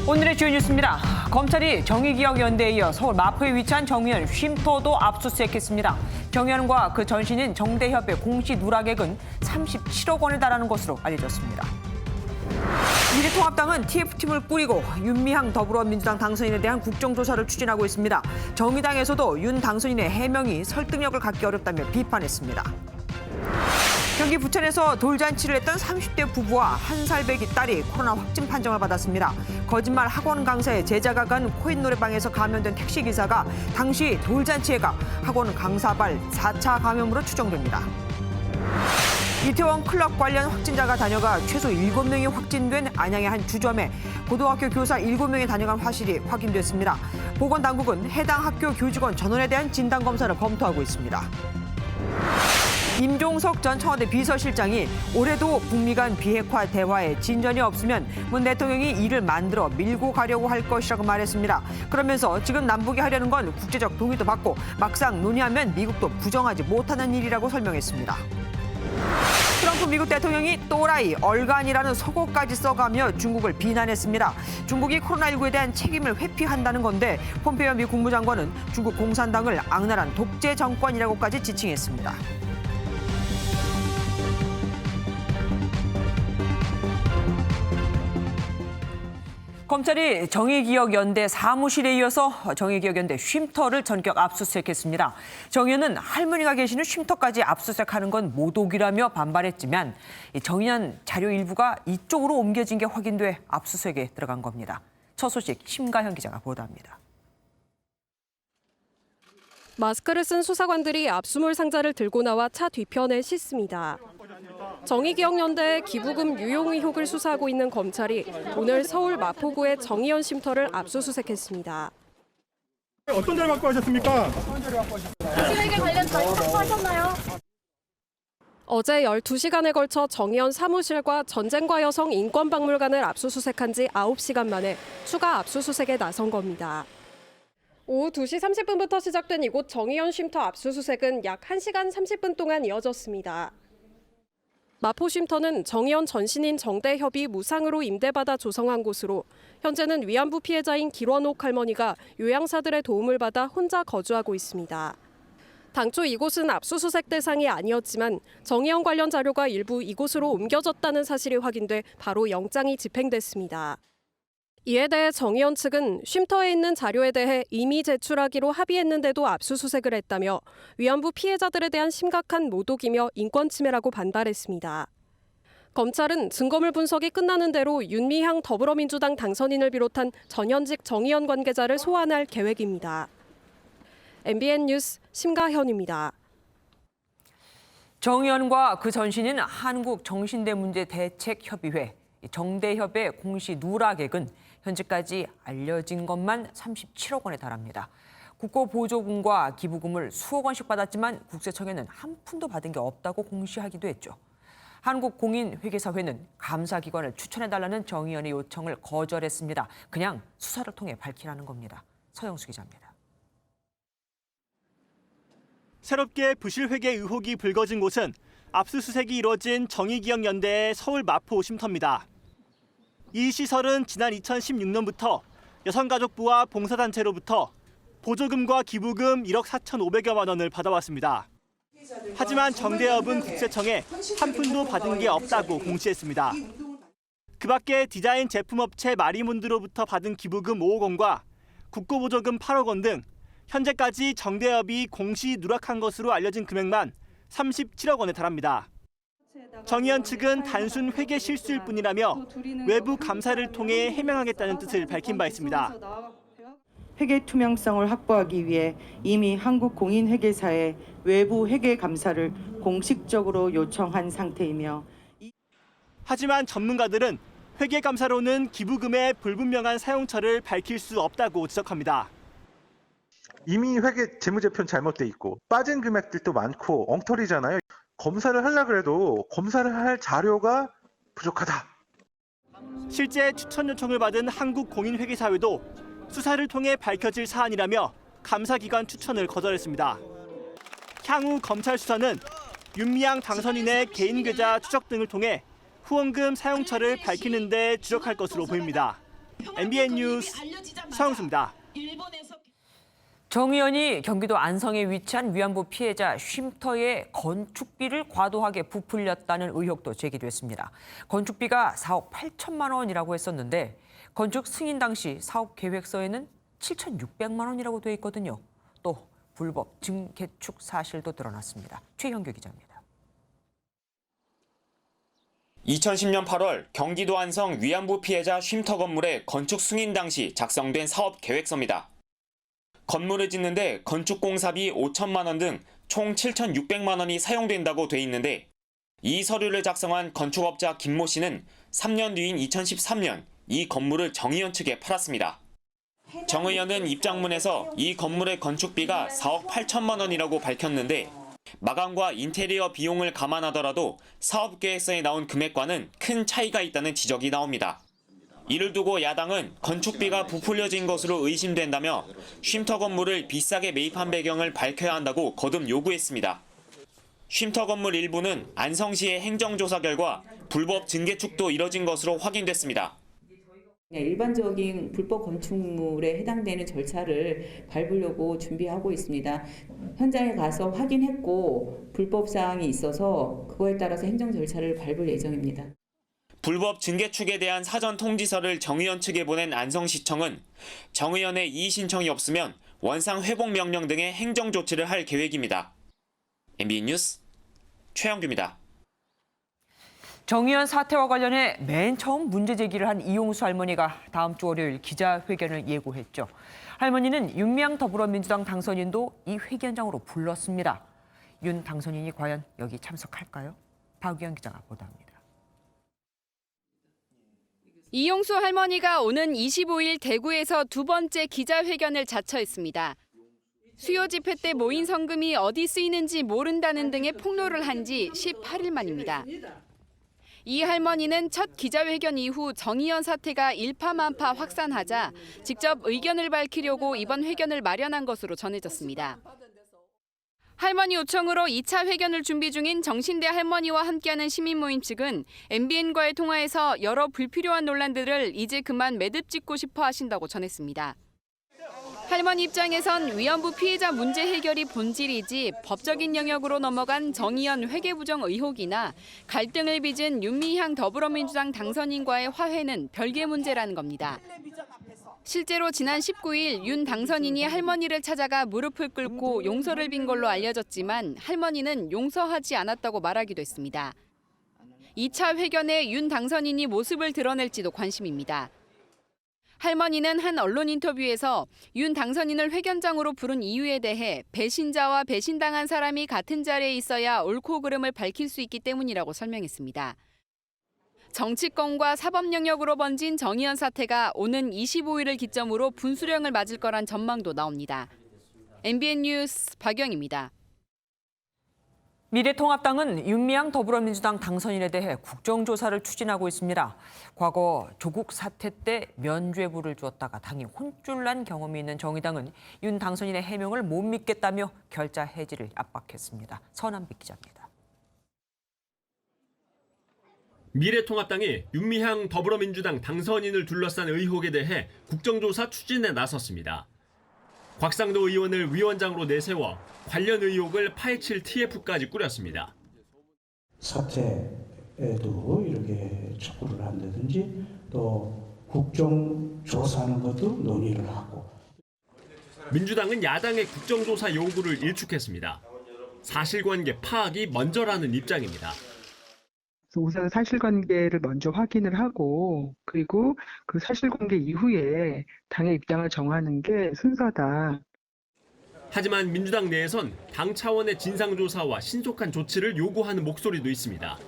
오늘의 주요 뉴스입니다. 검찰이 정의기억연대에 이어 서울 마포에 위치한 정의연 쉼터도 압수수색했습니다. 정의연과 그 전신인 정대협의 공시 누락액은 37억 원에 달하는 것으로 알려졌습니다. 미래통합당은 TF팀을 꾸리고 윤미향 더불어민주당 당선인에 대한 국정조사를 추진하고 있습니다. 정의당에서도 윤 당선인의 해명이 설득력을 갖기 어렵다며 비판했습니다. 경기 부천에서 돌잔치를 했던 30대 부부와 1살 배기 딸이 코로나 확진 판정을 받았습니다. 거짓말 학원 강사의 제자가 간 코인 노래방에서 감염된 택시기사가 당시 돌잔치에 가 학원 강사발 4차 감염으로 추정됩니다. 이태원 클럽 관련 확진자가 다녀가 최소 7명이 확진된 안양의 한 주점에 고등학교 교사 7명이 다녀간 화실이 확인됐습니다. 보건당국은 해당 학교 교직원 전원에 대한 진단검사를 검토하고 있습니다. 임종석 전 청와대 비서실장이 올해도 북미 간 비핵화 대화에 진전이 없으면 문 대통령이 이를 만들어 밀고 가려고 할 것이라고 말했습니다. 그러면서 지금 남북이 하려는 건 국제적 동의도 받고 막상 논의하면 미국도 부정하지 못하는 일이라고 설명했습니다. 트럼프 미국 대통령이 또라이, 얼간이라는 속어까지 써가며 중국을 비난했습니다. 중국이 코로나19에 대한 책임을 회피한다는 건데 폼페이오 미 국무장관은 중국 공산당을 악랄한 독재 정권이라고까지 지칭했습니다. 검찰이 정의기억연대 사무실에 이어서 정의기억연대 쉼터를 전격 압수수색했습니다. 정의연은 할머니가 계시는 쉼터까지 압수수색하는 건 모독이라며 반발했지만 정의연 자료 일부가 이쪽으로 옮겨진 게 확인돼 압수수색에 들어간 겁니다. 첫 소식 심가현 기자가 보도합니다. 마스크를 쓴 수사관들이 압수물 상자를 들고 나와 차 뒤편에 싣습니다. 정의기억연대의 기부금 유용 의혹을 수사하고 있는 검찰이 오늘 서울 마포구의 정의연 쉼터를 압수수색했습니다. 어떤 자료 갖고 하셨습니까? 시위에 관련 자료 확보하셨나요? 어제 12시간에 걸쳐 정의연 사무실과 전쟁과 여성 인권박물관을 압수수색한 지 9시간 만에 추가 압수수색에 나선 겁니다. 오후 2시 30분부터 시작된 이곳 정의연 쉼터 압수수색은 약 1시간 30분 동안 이어졌습니다. 마포 쉼터는 정의연 전신인 정대협이 무상으로 임대받아 조성한 곳으로 현재는 위안부 피해자인 길원옥 할머니가 요양사들의 도움을 받아 혼자 거주하고 있습니다. 당초 이곳은 압수수색 대상이 아니었지만 정의연 관련 자료가 일부 이곳으로 옮겨졌다는 사실이 확인돼 바로 영장이 집행됐습니다. 이에 대해 정의연 측은 쉼터에 있는 자료에 대해 이미 제출하기로 합의했는데도 압수수색을 했다며 위안부 피해자들에 대한 심각한 모독이며 인권 침해라고 반발했습니다. 검찰은 증거물 분석이 끝나는 대로 윤미향 더불어민주당 당선인을 비롯한 전현직 정의연 관계자를 소환할 계획입니다. MBN 뉴스 심가현입니다. 정의연과 그 전신인 한국정신대문제대책협의회 정대협의 공시 누락액은 현재까지 알려진 것만 37억 원에 달합니다. 국고보조금과 기부금을 수억 원씩 받았지만 국세청에는 한 푼도 받은 게 없다고 공시하기도 했죠. 한국공인회계사회는 감사기관을 추천해달라는 정의연의 요청을 거절했습니다. 그냥 수사를 통해 밝히라는 겁니다. 서영수 기자입니다. 새롭게 부실회계 의혹이 불거진 곳은 압수수색이 이뤄진 정의기억연대의 서울 마포 쉼터입니다. 이 시설은 지난 2016년부터 여성가족부와 봉사단체로부터 보조금과 기부금 1억 4,500여만 원을 받아왔습니다. 하지만 정대협은 국세청에 한 푼도 받은 게 없다고 공시했습니다. 그 밖에 디자인 제품업체 마리몬드로부터 받은 기부금 5억 원과 국고보조금 8억 원 등 현재까지 정대협이 공시 누락한 것으로 알려진 금액만 37억 원에 달합니다. 정의연 측은 단순 회계 실수일 뿐이라며 외부 감사를 통해 해명하겠다는 뜻을 밝힌 바 있습니다. 회계 투명성을 확보하기 위해 이미 한국공인회계사에 외부 회계 감사를 공식적으로 요청한 상태이며 하지만 전문가들은 회계 감사로는 기부금의 불분명한 사용처를 밝힐 수 없다고 지적합니다. 이미 회계 재무제표는 잘못돼 있고 빠진 금액들도 많고 엉터리잖아요. 검사를 하려고 해도 검사를 할 자료가 부족하다. 실제 추천 요청을 받은 한국공인회계사회도 수사를 통해 밝혀질 사안이라며 감사기관 추천을 거절했습니다. 향후 검찰 수사는 윤미향 당선인의 개인 계좌 추적 등을 통해 후원금 사용처를 밝히는 데 주력할 것으로 보입니다. MBN 뉴스 서영수입니다. 정 의원이 경기도 안성에 위치한 위안부 피해자 쉼터에 건축비를 과도하게 부풀렸다는 의혹도 제기됐습니다. 건축비가 4억 8천만 원이라고 했었는데 건축 승인 당시 사업 계획서에는 7,600만 원이라고 돼 있거든요. 또 불법 증개축 사실도 드러났습니다. 최현규 기자입니다. 2010년 8월 경기도 안성 위안부 피해자 쉼터 건물의 건축 승인 당시 작성된 사업 계획서입니다. 건물을 짓는데 건축공사비 5천만 원 등 총 7,600만 원이 사용된다고 돼 있는데 이 서류를 작성한 건축업자 김모 씨는 3년 뒤인 2013년 이 건물을 정 의원 측에 팔았습니다. 정 의원은 입장문에서 이 건물의 건축비가 4억 8천만 원이라고 밝혔는데 마감과 인테리어 비용을 감안하더라도 사업계획서에 나온 금액과는 큰 차이가 있다는 지적이 나옵니다. 이를 두고 야당은 건축비가 부풀려진 것으로 의심된다며 쉼터 건물을 비싸게 매입한 배경을 밝혀야 한다고 거듭 요구했습니다. 쉼터 건물 일부는 안성시의 행정조사 결과 불법 증개축도 이뤄진 것으로 확인됐습니다. 일반적인 불법 건축물에 해당되는 절차를 밟으려고 준비하고 있습니다. 현장에 가서 확인했고 불법 사항이 있어서 그거에 따라서 행정 절차를 밟을 예정입니다. 불법 증개축에 대한 사전 통지서를 정 의원 측에 보낸 안성시청은 정 의원의 이의 신청이 없으면 원상 회복 명령 등의 행정 조치를 할 계획입니다. MBN 뉴스 최영규입니다. 정 의원 사태와 관련해 맨 처음 문제 제기를 한 이용수 할머니가 다음 주 월요일 기자회견을 예고했죠. 할머니는 윤미향 더불어민주당 당선인도 이 회견장으로 불렀습니다. 윤 당선인이 과연 여기 참석할까요? 박유영 기자가 보도합니다. 이용수 할머니가 오는 25일 대구에서 두 번째 기자회견을 자처했습니다. 수요 집회 때 모인 성금이 어디 쓰이는지 모른다는 등의 폭로를 한 지 18일 만입니다. 이 할머니는 첫 기자회견 이후 정 의원 사태가 일파만파 확산하자 직접 의견을 밝히려고 이번 회견을 마련한 것으로 전해졌습니다. 할머니 요청으로 2차 회견을 준비 중인 정신대 할머니와 함께하는 시민모임 측은 MBN과의 통화에서 여러 불필요한 논란들을 이제 그만 매듭 짓고 싶어 하신다고 전했습니다. 할머니 입장에선 위안부 피해자 문제 해결이 본질이지 법적인 영역으로 넘어간 정 의원 회계부정 의혹이나 갈등을 빚은 윤미향 더불어민주당 당선인과의 화해는 별개 문제라는 겁니다. 실제로 지난 19일 윤 당선인이 할머니를 찾아가 무릎을 꿇고 용서를 빈 걸로 알려졌지만 할머니는 용서하지 않았다고 말하기도 했습니다. 2차 회견에 윤 당선인이 모습을 드러낼지도 관심입니다. 할머니는 한 언론 인터뷰에서 윤 당선인을 회견장으로 부른 이유에 대해 배신자와 배신당한 사람이 같은 자리에 있어야 옳고 그름을 밝힐 수 있기 때문이라고 설명했습니다. 정치권과 사법 영역으로 번진 정 의원 사태가 오는 25일을 기점으로 분수령을 맞을 거란 전망도 나옵니다. MBN 뉴스 박영입니다. 미래통합당은 윤미향 더불어민주당 당선인에 대해 국정조사를 추진하고 있습니다. 과거 조국 사태 때 면죄부를 주었다가 당이 혼쭐난 경험이 있는 정의당은 윤 당선인의 해명을 못 믿겠다며 결자 해지를 압박했습니다. 서남빛 기자입니다. 미래통합당이 윤미향 더불어민주당 당선인을 둘러싼 의혹에 대해 국정조사 추진에 나섰습니다. 곽상도 의원을 위원장으로 내세워 관련 의혹을 파헤칠 TF까지 꾸렸습니다. 사태에도 이렇게 촉구를 한다든지 또 국정조사하는 것도 논의를 하고. 민주당은 야당의 국정조사 요구를 일축했습니다. 사실관계 파악이 먼저라는 입장입니다. 우선 사실관계를 먼저 확인을 하고 그리고 그 사실관계 이후에 당의 입장을 정하는 게 순서다. 하지만 민주당 내에선 당 차원의 진상조사와 신속한 조치를 요구하는 목소리도 있습니다.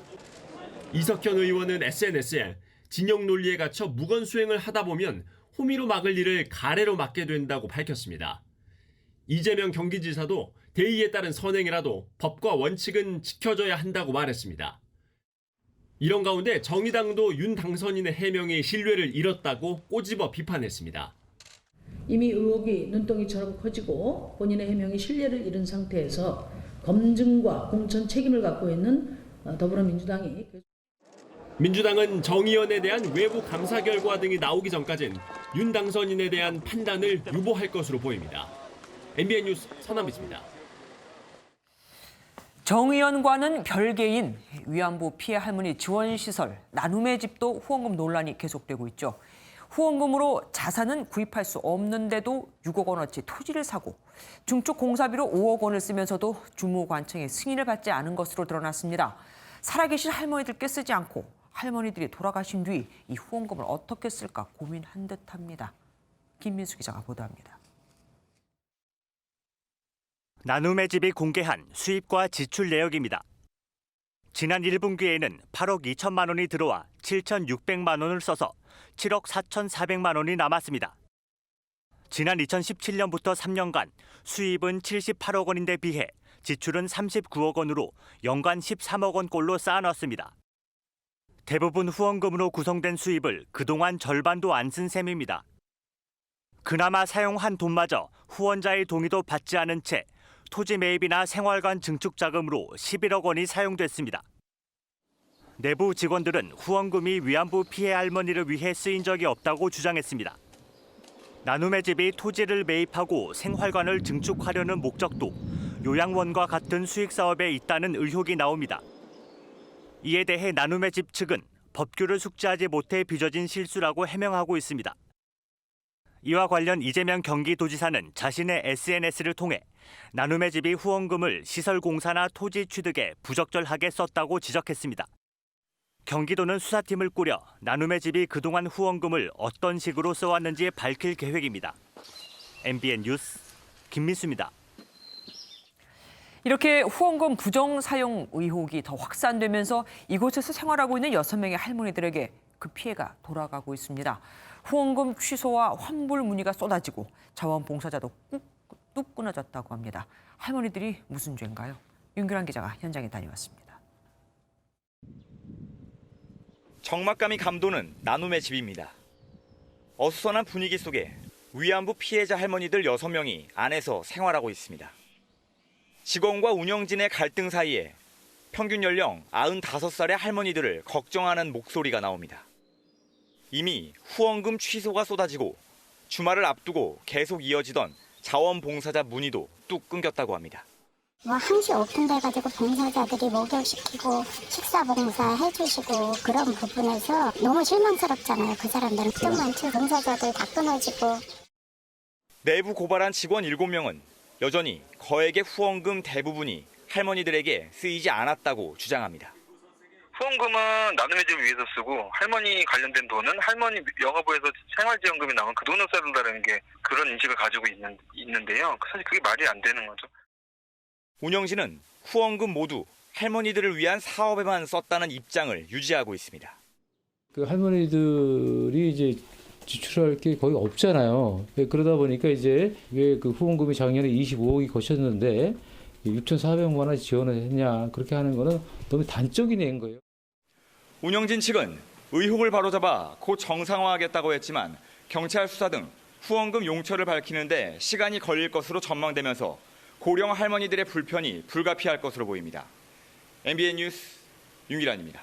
이석현 의원은 SNS에 진영 논리에 갇혀 무건수행을 하다 보면 호미로 막을 일을 가래로 막게 된다고 밝혔습니다. 이재명 경기지사도 대의에 따른 선행이라도 법과 원칙은 지켜져야 한다고 말했습니다. 이런 가운데 정의당도 윤 당선인의 해명이 신뢰를 잃었다고 꼬집어 비판했습니다. 이미 의혹이 눈덩이처럼 커지고 본인의 해명이 신뢰를 잃은 상태에서 검증과 공천 책임을 갖고 있는 더불어민주당이 민주당은 정의연에 대한 외부 감사 결과 등이 나오기 전까진 윤 당선인에 대한 판단을 유보할 것으로 보입니다. MBN 뉴스 서남비입니다. 정의연과는 별개인 위안부 피해 할머니 지원시설 나눔의 집도 후원금 논란이 계속되고 있죠. 후원금으로 자산은 구입할 수 없는데도 6억 원어치 토지를 사고 중축 공사비로 5억 원을 쓰면서도 주무관청의 승인을 받지 않은 것으로 드러났습니다. 살아계신 할머니들께 쓰지 않고 할머니들이 돌아가신 뒤 이 후원금을 어떻게 쓸까 고민한 듯합니다. 김민수 기자가 보도합니다. 나눔의 집이 공개한 수입과 지출 내역입니다. 지난 1분기에는 8억 2천만 원이 들어와 7,600만 원을 써서 7억 4,400만 원이 남았습니다. 지난 2017년부터 3년간 수입은 78억 원인데 비해 지출은 39억 원으로 연간 13억 원꼴로 쌓아놨습니다. 대부분 후원금으로 구성된 수입을 그동안 절반도 안 쓴 셈입니다. 그나마 사용한 돈마저 후원자의 동의도 받지 않은 채 토지 매입이나 생활관 증축 자금으로 11억 원이 사용됐습니다. 내부 직원들은 후원금이 위안부 피해 할머니를 위해 쓰인 적이 없다고 주장했습니다. 나눔의 집이 토지를 매입하고 생활관을 증축하려는 목적도 요양원과 같은 수익 사업에 있다는 의혹이 나옵니다. 이에 대해 나눔의 집 측은 법규를 숙지하지 못해 빚어진 실수라고 해명하고 있습니다. 이와 관련 이재명 경기도지사는 자신의 SNS를 통해 나눔의 집이 후원금을 시설 공사나 토지 취득에 부적절하게 썼다고 지적했습니다. 경기도는 수사팀을 꾸려 나눔의 집이 그동안 후원금을 어떤 식으로 써왔는지 밝힐 계획입니다. MBN 뉴스 김민수입니다. 이렇게 후원금 부정 사용 의혹이 더 확산되면서 이곳에서 생활하고 있는 6명의 할머니들에게 그 피해가 돌아가고 있습니다. 후원금 취소와 환불 문의가 쏟아지고 자원봉사자도 뚝 끊어졌다고 합니다. 할머니들이 무슨 죄인가요? 윤규란 기자가 현장에 다녀왔습니다. 적막감이 감도는 나눔의 집입니다. 어수선한 분위기 속에 위안부 피해자 할머니들 6명이 안에서 생활하고 있습니다. 직원과 운영진의 갈등 사이에 평균 연령 95살의 할머니들을 걱정하는 목소리가 나옵니다. 이미 후원금 취소가 쏟아지고 주말을 앞두고 계속 이어지던 자원봉사자 문의도 뚝 끊겼다고 합니다. 한시 오픈돼가지고 봉사자들이 목욕시키고 식사 봉사 해주시고 그런 부분에서 너무 실망스럽잖아요. 그 사람들은 좀 많죠. 봉사자들 다 끊어지고. 내부 고발한 직원 7명은 여전히 거액의 후원금 대부분이 할머니들에게 쓰이지 않았다고 주장합니다. 후원금은 나눔의 집을 위해서 쓰고 할머니 관련된 돈은 할머니 영화부에서 생활지원금이 나오면 그 돈을 써야 된다는 게 그런 인식을 가지고 있는데요. 사실 그게 말이 안 되는 거죠. 운영진은 후원금 모두 할머니들을 위한 사업에만 썼다는 입장을 유지하고 있습니다. 그 할머니들이 이제 지출할 게 거의 없잖아요. 그러다 보니까 이제 왜 그 후원금이 작년에 25억이 거쳤는데 6,400만 원 지원을 했냐 그렇게 하는 거는 너무 단적인 예인 거예요. 운영진 측은 의혹을 바로잡아 곧 정상화하겠다고 했지만 경찰 수사 등 후원금 용처를 밝히는데 시간이 걸릴 것으로 전망되면서 고령 할머니들의 불편이 불가피할 것으로 보입니다. MBN 뉴스 윤기란입니다.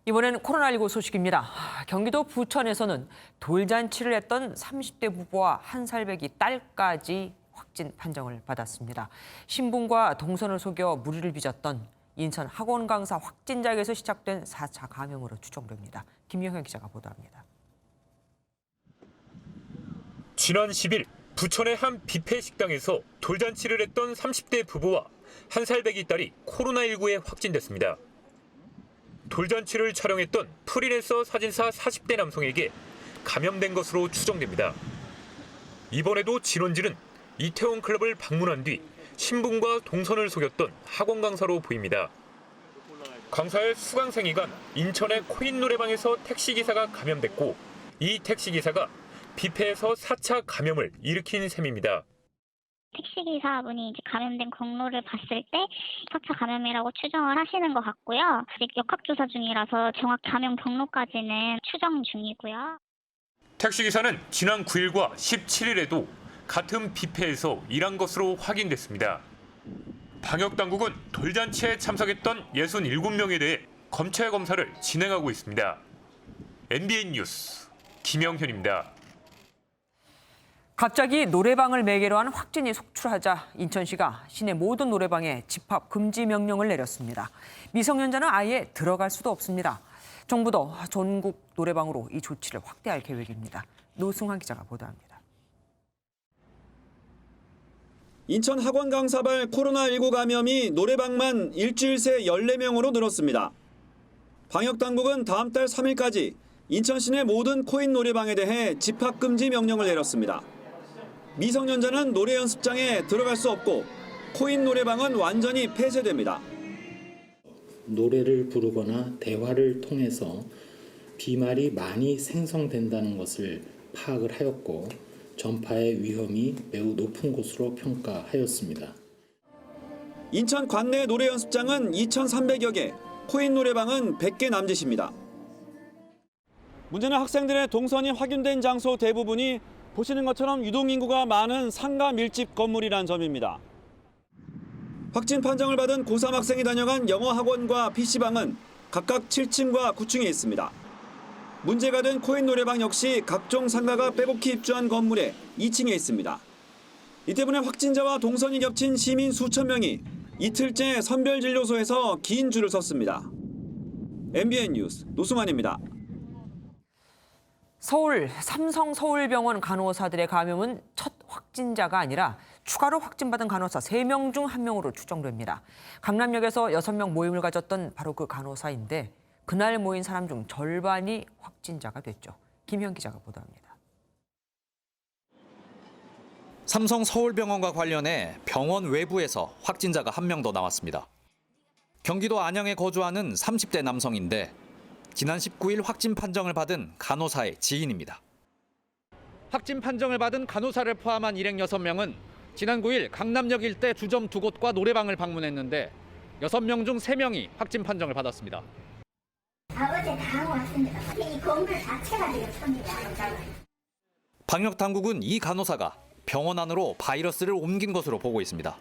이번엔 코로나19 소식입니다. 경기도 부천에서는 돌잔치를 했던 30대 부부와 1살배기 딸까지 확진 판정을 받았습니다. 신분과 동선을 속여 무리를 빚었던 인천 학원 강사 확진자에게서 시작된 4차 감염으로 추정됩니다. 김영현 기자가 보도합니다. 지난 10일 부천의 한 뷔페 식당에서 돌잔치를 했던 30대 부부와 1살배기 딸이 코로나19에 확진됐습니다. 돌잔치를 촬영했던 프리랜서 사진사 40대 남성에게 감염된 것으로 추정됩니다. 이번에도 진원지는 이태원 클럽을 방문한 뒤 신분과 동선을 속였던 학원 강사로 보입니다. 강사의 수강생이간 인천의 코인 노래방에서 택시기사가 감염됐고 이 택시기사가 뷔페에서 4차 감염을 일으킨 셈입니다. 택시기사분이 이제 감염된 경로를 봤을 때 4차 감염이라고 추정을 하시는 것 같고요. 아직 역학조사 중이라서 정확 감염 경로까지는 추정 중이고요. 택시기사는 지난 9일과 17일에도 같은 뷔페에서 일한 것으로 확인됐습니다. 방역당국은 돌잔치에 참석했던 67명에 대해 검찰 검사를 진행하고 있습니다. MBN 뉴스 김영현입니다. 갑자기 노래방을 매개로 한 확진이 속출하자 인천시가 시내 모든 노래방에 집합 금지 명령을 내렸습니다. 미성년자는 아예 들어갈 수도 없습니다. 정부도 전국 노래방으로 이 조치를 확대할 계획입니다. 노승환 기자가 보도합니다. 인천 학원 강사발 코로나19 감염이 노래방만 일주일 새 14명으로 늘었습니다. 방역당국은 다음 달 3일까지 인천 시내 모든 코인 노래방에 대해 집합금지 명령을 내렸습니다. 미성년자는 노래 연습장에 들어갈 수 없고 코인 노래방은 완전히 폐쇄됩니다. 노래를 부르거나 대화를 통해서 비말이 많이 생성된다는 것을 파악을 하였고 전파의 위험이 매우 높은 것으로 평가하였습니다. 인천 관내 노래 연습장은 2,300여 개, 코인 노래방은 100개 남짓입니다. 문제는 학생들의 동선이 확인된 장소 대부분이 보시는 것처럼 유동인구가 많은 상가 밀집 건물이란 점입니다. 확진 판정을 받은 고3 학생이 다녀간 영어학원과 PC방은 각각 7층과 9층에 있습니다. 문제가 된 코인 노래방 역시 각종 상가가 빼곡히 입주한 건물에 2층에 있습니다. 이 때문에 확진자와 동선이 겹친 시민 수천 명이 이틀째 선별진료소에서 긴 줄을 섰습니다. MBN 뉴스 노승환입니다. 서울 삼성 서울병원 간호사들의 감염은 첫 확진자가 아니라 추가로 확진받은 간호사 3명 중 1명으로 추정됩니다. 강남역에서 6명 모임을 가졌던 바로 그 간호사인데 그날 모인 사람 중 절반이 확진자가 됐죠. 김현 기자가 보도합니다. 삼성 서울병원과 관련해 병원 외부에서 확진자가 1명 더 나왔습니다. 경기도 안양에 거주하는 30대 남성인데 지난 19일 확진 판정을 받은 간호사의 지인입니다. 확진 판정을 받은 간호사를 포함한 일행 6명은 지난 9일 강남역 일대 주점 2곳과 노래방을 방문했는데 6명 중 3명이 확진 판정을 받았습니다. 어제 다 하고 왔습니다. 이 건물 자체가 되게 처음이야. 방역당국은 이 간호사가 병원 안으로 바이러스를 옮긴 것으로 보고 있습니다.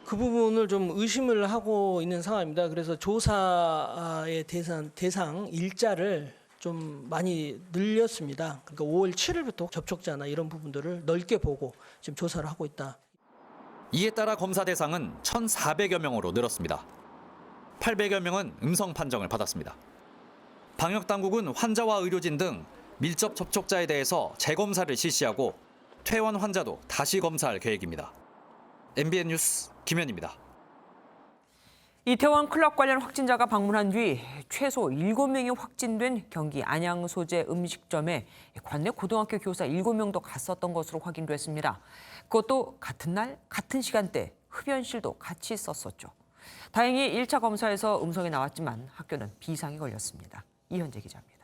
그 부분을 좀 의심을 하고 있는 상황입니다. 그래서 조사의 대상 일자를 좀 많이 늘렸습니다. 그러니까 5월 7일부터 접촉자나 이런 부분들을 넓게 보고 지금 조사를 하고 있다. 이에 따라 검사 대상은 1,400여 명으로 늘었습니다. 800여 명은 음성 판정을 받았습니다. 방역당국은 환자와 의료진 등 밀접 접촉자에 대해서 재검사를 실시하고 퇴원 환자도 다시 검사할 계획입니다. MBN 뉴스 김현입니다. 이태원 클럽 관련 확진자가 방문한 뒤 최소 7명이 확진된 경기 안양 소재 음식점에 관내 고등학교 교사 7명도 갔었던 것으로 확인됐습니다. 그것도 같은 날, 같은 시간대 흡연실도 같이 있었었죠. 다행히 1차 검사에서 음성이 나왔지만 학교는 비상이 걸렸습니다. 이현재 기자입니다.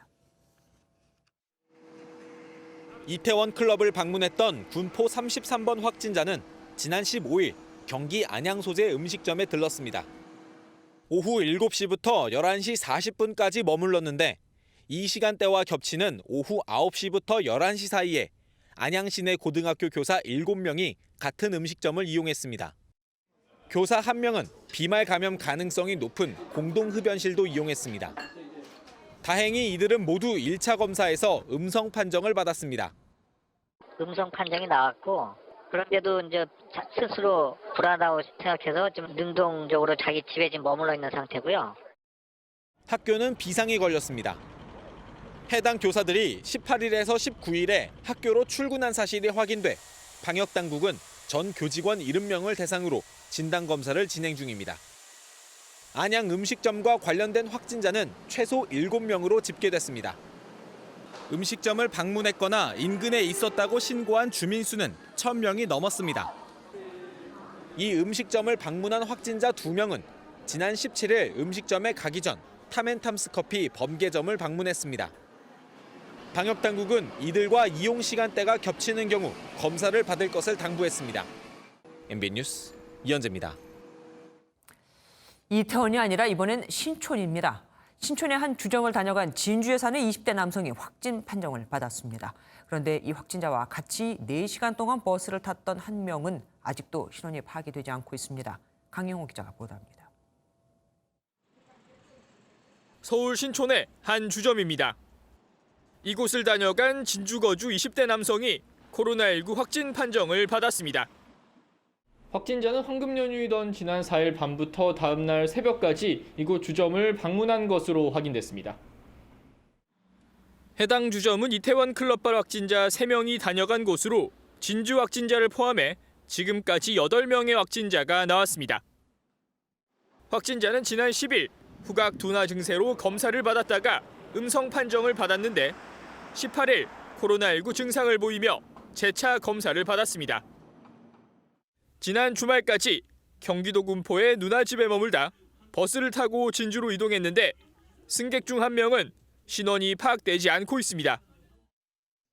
이태원 클럽을 방문했던 군포 33번 확진자는 지난 15일 경기 안양 소재 음식점에 들렀습니다. 오후 7시부터 11시 40분까지 머물렀는데 이 시간대와 겹치는 오후 9시부터 11시 사이에 안양 시내 고등학교 교사 7명이 같은 음식점을 이용했습니다. 교사 1명은 비말 감염 가능성이 높은 공동 흡연실도 이용했습니다. 다행히 이들은 모두 1차 검사에서 음성 판정을 받았습니다. 음성 판정이 나왔고 그런데도 이제 스스로 불안하다고 생각해서 좀 능동적으로 자기 집에 지금 머물러 있는 상태고요. 학교는 비상이 걸렸습니다. 해당 교사들이 18일에서 19일에 학교로 출근한 사실이 확인돼 방역당국은 전 교직원 70명을 대상으로 진단검사를 진행 중입니다. 안양 음식점과 관련된 확진자는 최소 7명으로 집계됐습니다. 음식점을 방문했거나 인근에 있었다고 신고한 주민 수는 1,000명이 넘었습니다. 이 음식점을 방문한 확진자 2명은 지난 17일 음식점에 가기 전 탐앤탐스 커피 범계점을 방문했습니다. 방역당국은 이들과 이용 시간대가 겹치는 경우 검사를 받을 것을 당부했습니다. MBN 뉴스 이현재입니다. 이태원이 아니라 이번엔 신촌입니다. 신촌의 한 주점을 다녀간 진주에 사는 20대 남성이 확진 판정을 받았습니다. 그런데 이 확진자와 같이 4시간 동안 버스를 탔던 한 명은 아직도 신원이 파악이 되지 않고 있습니다. 강영호 기자가 보도합니다. 서울 신촌의 한 주점입니다. 이곳을 다녀간 진주거주 20대 남성이 코로나19 확진 판정을 받았습니다. 확진자는 황금 연휴이던 지난 4일 밤부터 다음 날 새벽까지 이곳 주점을 방문한 것으로 확인됐습니다. 해당 주점은 이태원 클럽발 확진자 3명이 다녀간 곳으로 진주 확진자를 포함해 지금까지 8명의 확진자가 나왔습니다. 확진자는 지난 10일 후각 둔화 증세로 검사를 받았다가 음성 판정을 받았는데 18일 코로나19 증상을 보이며 재차 검사를 받았습니다. 지난 주말까지 경기도 군포의 누나집에 머물다 버스를 타고 진주로 이동했는데 승객 중 1명은 신원이 파악되지 않고 있습니다.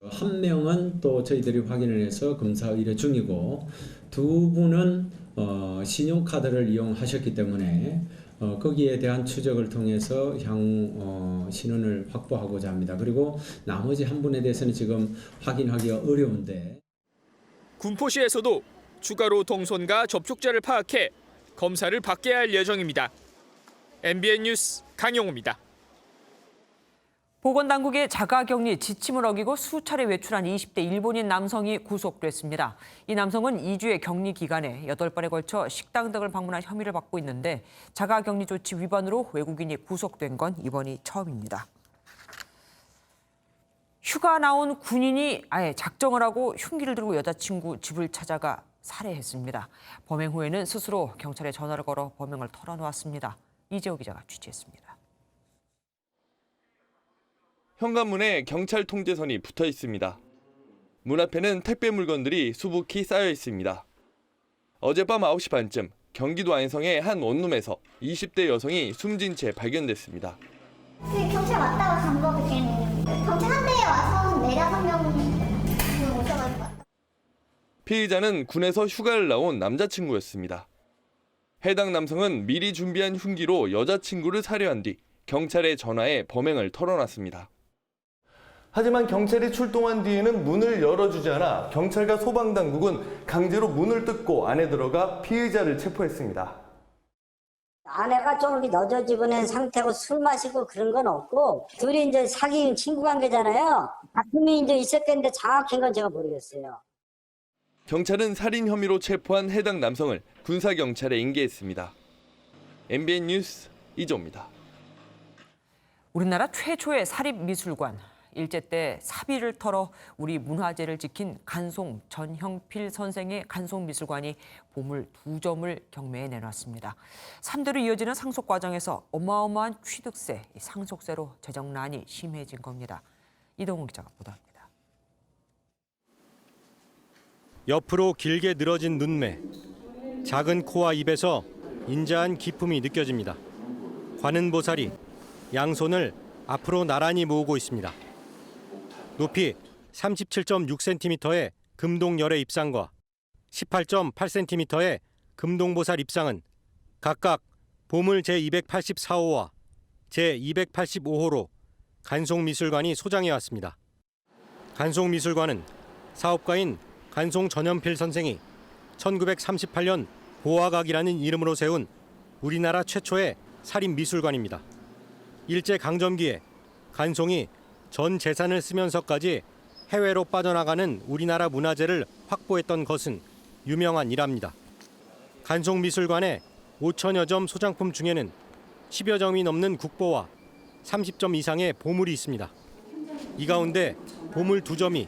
한 명은 또 저희들이 확인을 해서 검사 의뢰 중이고 두 분은 신용카드를 이용하셨기 때문에 거기에 대한 추적을 통해서 향후 신원을 확보하고자 합니다. 그리고 나머지 한 분에 대해서는 지금 확인하기가 어려운데. 군포시에서도 추가로 동선과 접촉자를 파악해 검사를 받게 할 예정입니다. MBN 뉴스 강영호입니다. 보건당국의 자가격리 지침을 어기고 수차례 외출한 20대 일본인 남성이 구속됐습니다. 이 남성은 2주의 격리 기간에 8번에 걸쳐 식당 등을 방문한 혐의를 받고 있는데 자가격리 조치 위반으로 외국인이 구속된 건 이번이 처음입니다. 휴가 나온 군인이 아예 작정을 하고 흉기를 들고 여자친구 집을 찾아가 살해했습니다. 범행 후에는 스스로 경찰에 전화를 걸어 범행을 털어놓았습니다. 이재호 기자가 취재했습니다. 현관문에 경찰 통제선이 붙어 있습니다. 문 앞에는 택배 물건들이 수북히 쌓여 있습니다. 어젯밤 9시 반쯤 경기도 안성의 한 원룸에서 20대 여성이 숨진 채 발견됐습니다. 경찰 왔다고 간 거거든요. 경찰 한 대에 와서 4-5명 오셔가지고. 피의자는 군에서 휴가를 나온 남자친구였습니다. 해당 남성은 미리 준비한 흉기로 여자친구를 살해한 뒤 경찰에 전화해 범행을 털어놨습니다. 하지만 경찰이 출동한 뒤에는 문을 열어주지 않아 경찰과 소방당국은 강제로 문을 뜯고 안에 들어가 피의자를 체포했습니다. 아내가 좀 늦어지고 있는 상태고 술 마시고 그런 건 없고 둘이 이제 사귄 친구 관계잖아요. 다툼이 이제 있었겠는데 정확한 건 제가 모르겠어요. 경찰은 살인 혐의로 체포한 해당 남성을 군사경찰에 인계했습니다. MBN 뉴스 이조입니다. 우리나라 최초의 사립미술관. 일제 때 사비를 털어 우리 문화재를 지킨 간송 전형필 선생의 간송미술관이 보물 2점을 경매에 내놨습니다. 3대로 이어지는 상속 과정에서 어마어마한 취득세, 상속세로 재정난이 심해진 겁니다. 이동훈 기자가 보도합니다. 옆으로 길게 늘어진 눈매, 작은 코와 입에서 인자한 기품이 느껴집니다. 관은보살이 양손을 앞으로 나란히 모으고 있습니다. 높이 37.6cm의 금동열의 입상과 18.8cm의 금동보살 입상은 각각 보물 제284호와 제285호로 간송미술관이 소장해왔습니다. 간송미술관은 사업가인 간송 전현필 선생이 1938년 보화각이라는 이름으로 세운 우리나라 최초의 사립미술관입니다. 일제강점기에 간송이 전 재산을 쓰면서까지 해외로 빠져나가는 우리나라 문화재를 확보했던 것은 유명한 일합니다. 간송미술관의 5천여 점 소장품 중에는 10여 점이 넘는 국보와 30점 이상의 보물이 있습니다. 이 가운데 보물 2점이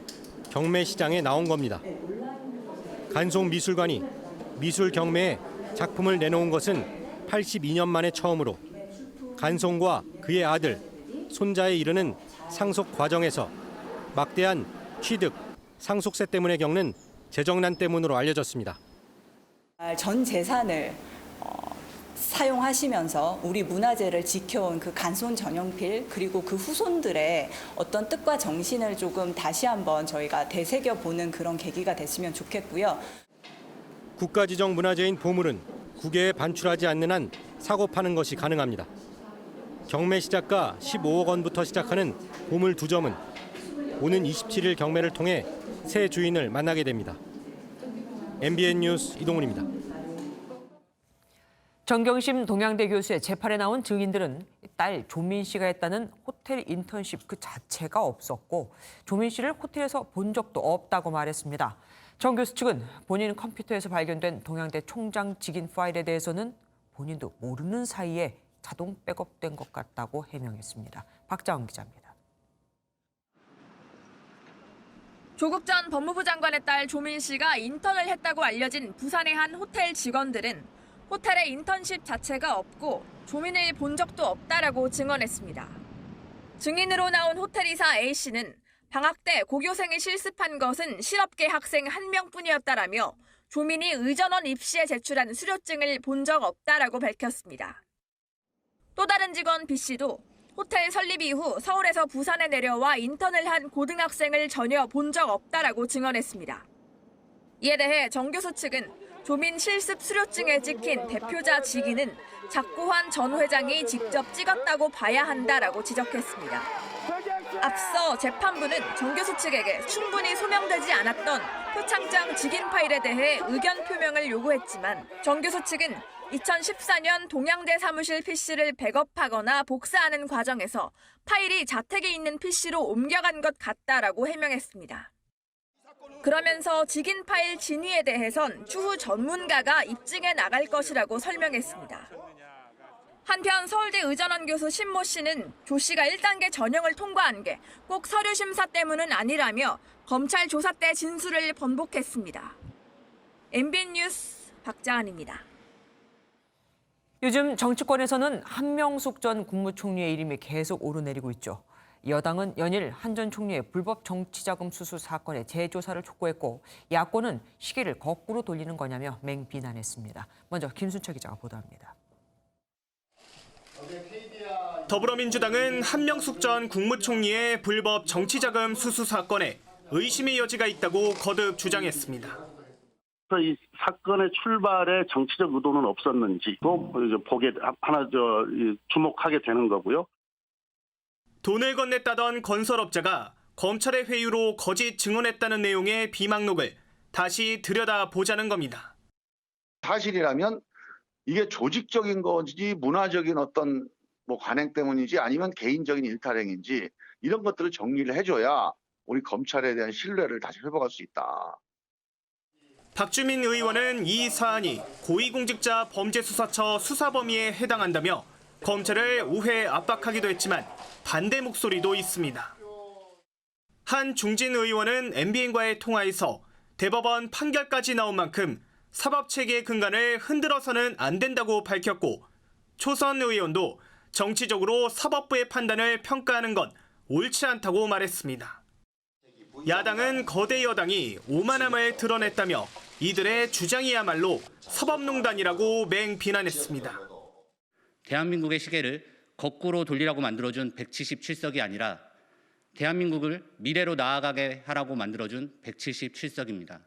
경매 시장에 나온 겁니다. 간송미술관이 미술 경매에 작품을 내놓은 것은 82년 만에 처음으로 간송과 그의 아들, 손자에 이르는 상속 과정에서 막대한 취득, 상속세 때문에 겪는 재정난 때문으로 알려졌습니다. 전 재산을 사용하시면서 우리 문화재를 지켜온 그 간송 전형필 그리고 그 후손들의 어떤 뜻과 정신을 조금 다시 한번 저희가 되새겨보는 그런 계기가 됐으면 좋겠고요. 국가지정 문화재인 보물은 국외에 반출하지 않는 한 사고 파는 것이 가능합니다. 경매 시작가 15억 원부터 시작하는 보물 2점은 오는 27일 경매를 통해 새 주인을 만나게 됩니다. MBN 뉴스 이동훈입니다. 정경심 동양대 교수의 재판에 나온 증인들은 딸 조민 씨가 했다는 호텔 인턴십 그 자체가 없었고 조민 씨를 호텔에서 본 적도 없다고 말했습니다. 정 교수 측은 본인 컴퓨터에서 발견된 동양대 총장 직인 파일에 대해서는 본인도 모르는 사이에 자동 백업된 것 같다고 해명했습니다. 박자원 기자입니다. 조국 전 법무부 장관의 딸 조민 씨가 인턴을 했다고 알려진 부산의 한 호텔 직원들은 호텔에 인턴십 자체가 없고 조민을 본 적도 없다라고 증언했습니다. 증인으로 나온 호텔이사 A씨는 방학 때 고교생이 실습한 것은 실업계 학생 1명뿐이었다라며 조민이 의전원 입시에 제출한 수료증을 본 적 없다라고 밝혔습니다. 또 다른 직원 B씨도 호텔 설립 이후 서울에서 부산에 내려와 인턴을 한 고등학생을 전혀 본 적 없다라고 증언했습니다. 이에 대해 정 교수 측은 조민 실습 수료증에 찍힌 대표자 직인은 작고환 전 회장이 직접 찍었다고 봐야 한다라고 지적했습니다. 앞서 재판부는 정 교수 측에게 충분히 소명되지 않았던 표창장 직인 파일에 대해 의견 표명을 요구했지만 정 교수 측은 2014년 동양대 사무실 PC를 백업하거나 복사하는 과정에서 파일이 자택에 있는 PC로 옮겨간 것 같다라고 해명했습니다. 그러면서 직인 파일 진위에 대해선 추후 전문가가 입증해 나갈 것이라고 설명했습니다. 한편 서울대 의전원 교수 신모 씨는 조 씨가 1단계 전형을 통과한 게 꼭 서류 심사 때문은 아니라며 검찰 조사 때 진술을 번복했습니다. MBN 뉴스 박자한입니다. 요즘 정치권에서는 한명숙 전 국무총리의 이름이 계속 오르내리고 있죠. 여당은 연일 한 전 총리의 불법 정치자금 수수 사건의 재조사를 촉구했고 야권은 시계를 거꾸로 돌리는 거냐며 맹비난했습니다. 먼저 김순철 기자가 보도합니다. 더불어민주당은 한명숙 전 국무총리의 불법 정치자금 수수 사건에 의심의 여지가 있다고 거듭 주장했습니다. 이 사건의 출발에 정치적 의도는 없었는지도 보게 하나 주목하게 되는 거고요. 돈을 건넸다던 건설업자가 검찰의 회유로 거짓 증언했다는 내용의 비망록을 다시 들여다보자는 겁니다. 사실이라면 이게 조직적인 건지 문화적인 어떤 관행 때문인지 아니면 개인적인 일탈행인지 이런 것들을 정리를 해줘야 우리 검찰에 대한 신뢰를 다시 회복할 수 있다. 박주민 의원은 이 사안이 고위공직자 범죄수사처 수사 범위에 해당한다며 검찰을 우회 압박하기도 했지만 반대 목소리도 있습니다. 한 중진 의원은 MBN과의 통화에서 대법원 판결까지 나온 만큼 사법체계의 근간을 흔들어서는 안 된다고 밝혔고 초선 의원도 정치적으로 사법부의 판단을 평가하는 건 옳지 않다고 말했습니다. 야당은 거대 여당이 오만함을 드러냈다며 이들의 주장이야말로 사법농단이라고 맹비난했습니다. 대한민국의 시계를 거꾸로 돌리라고 만들어준 177석이 아니라 대한민국을 미래로 나아가게 하라고 만들어준 177석입니다.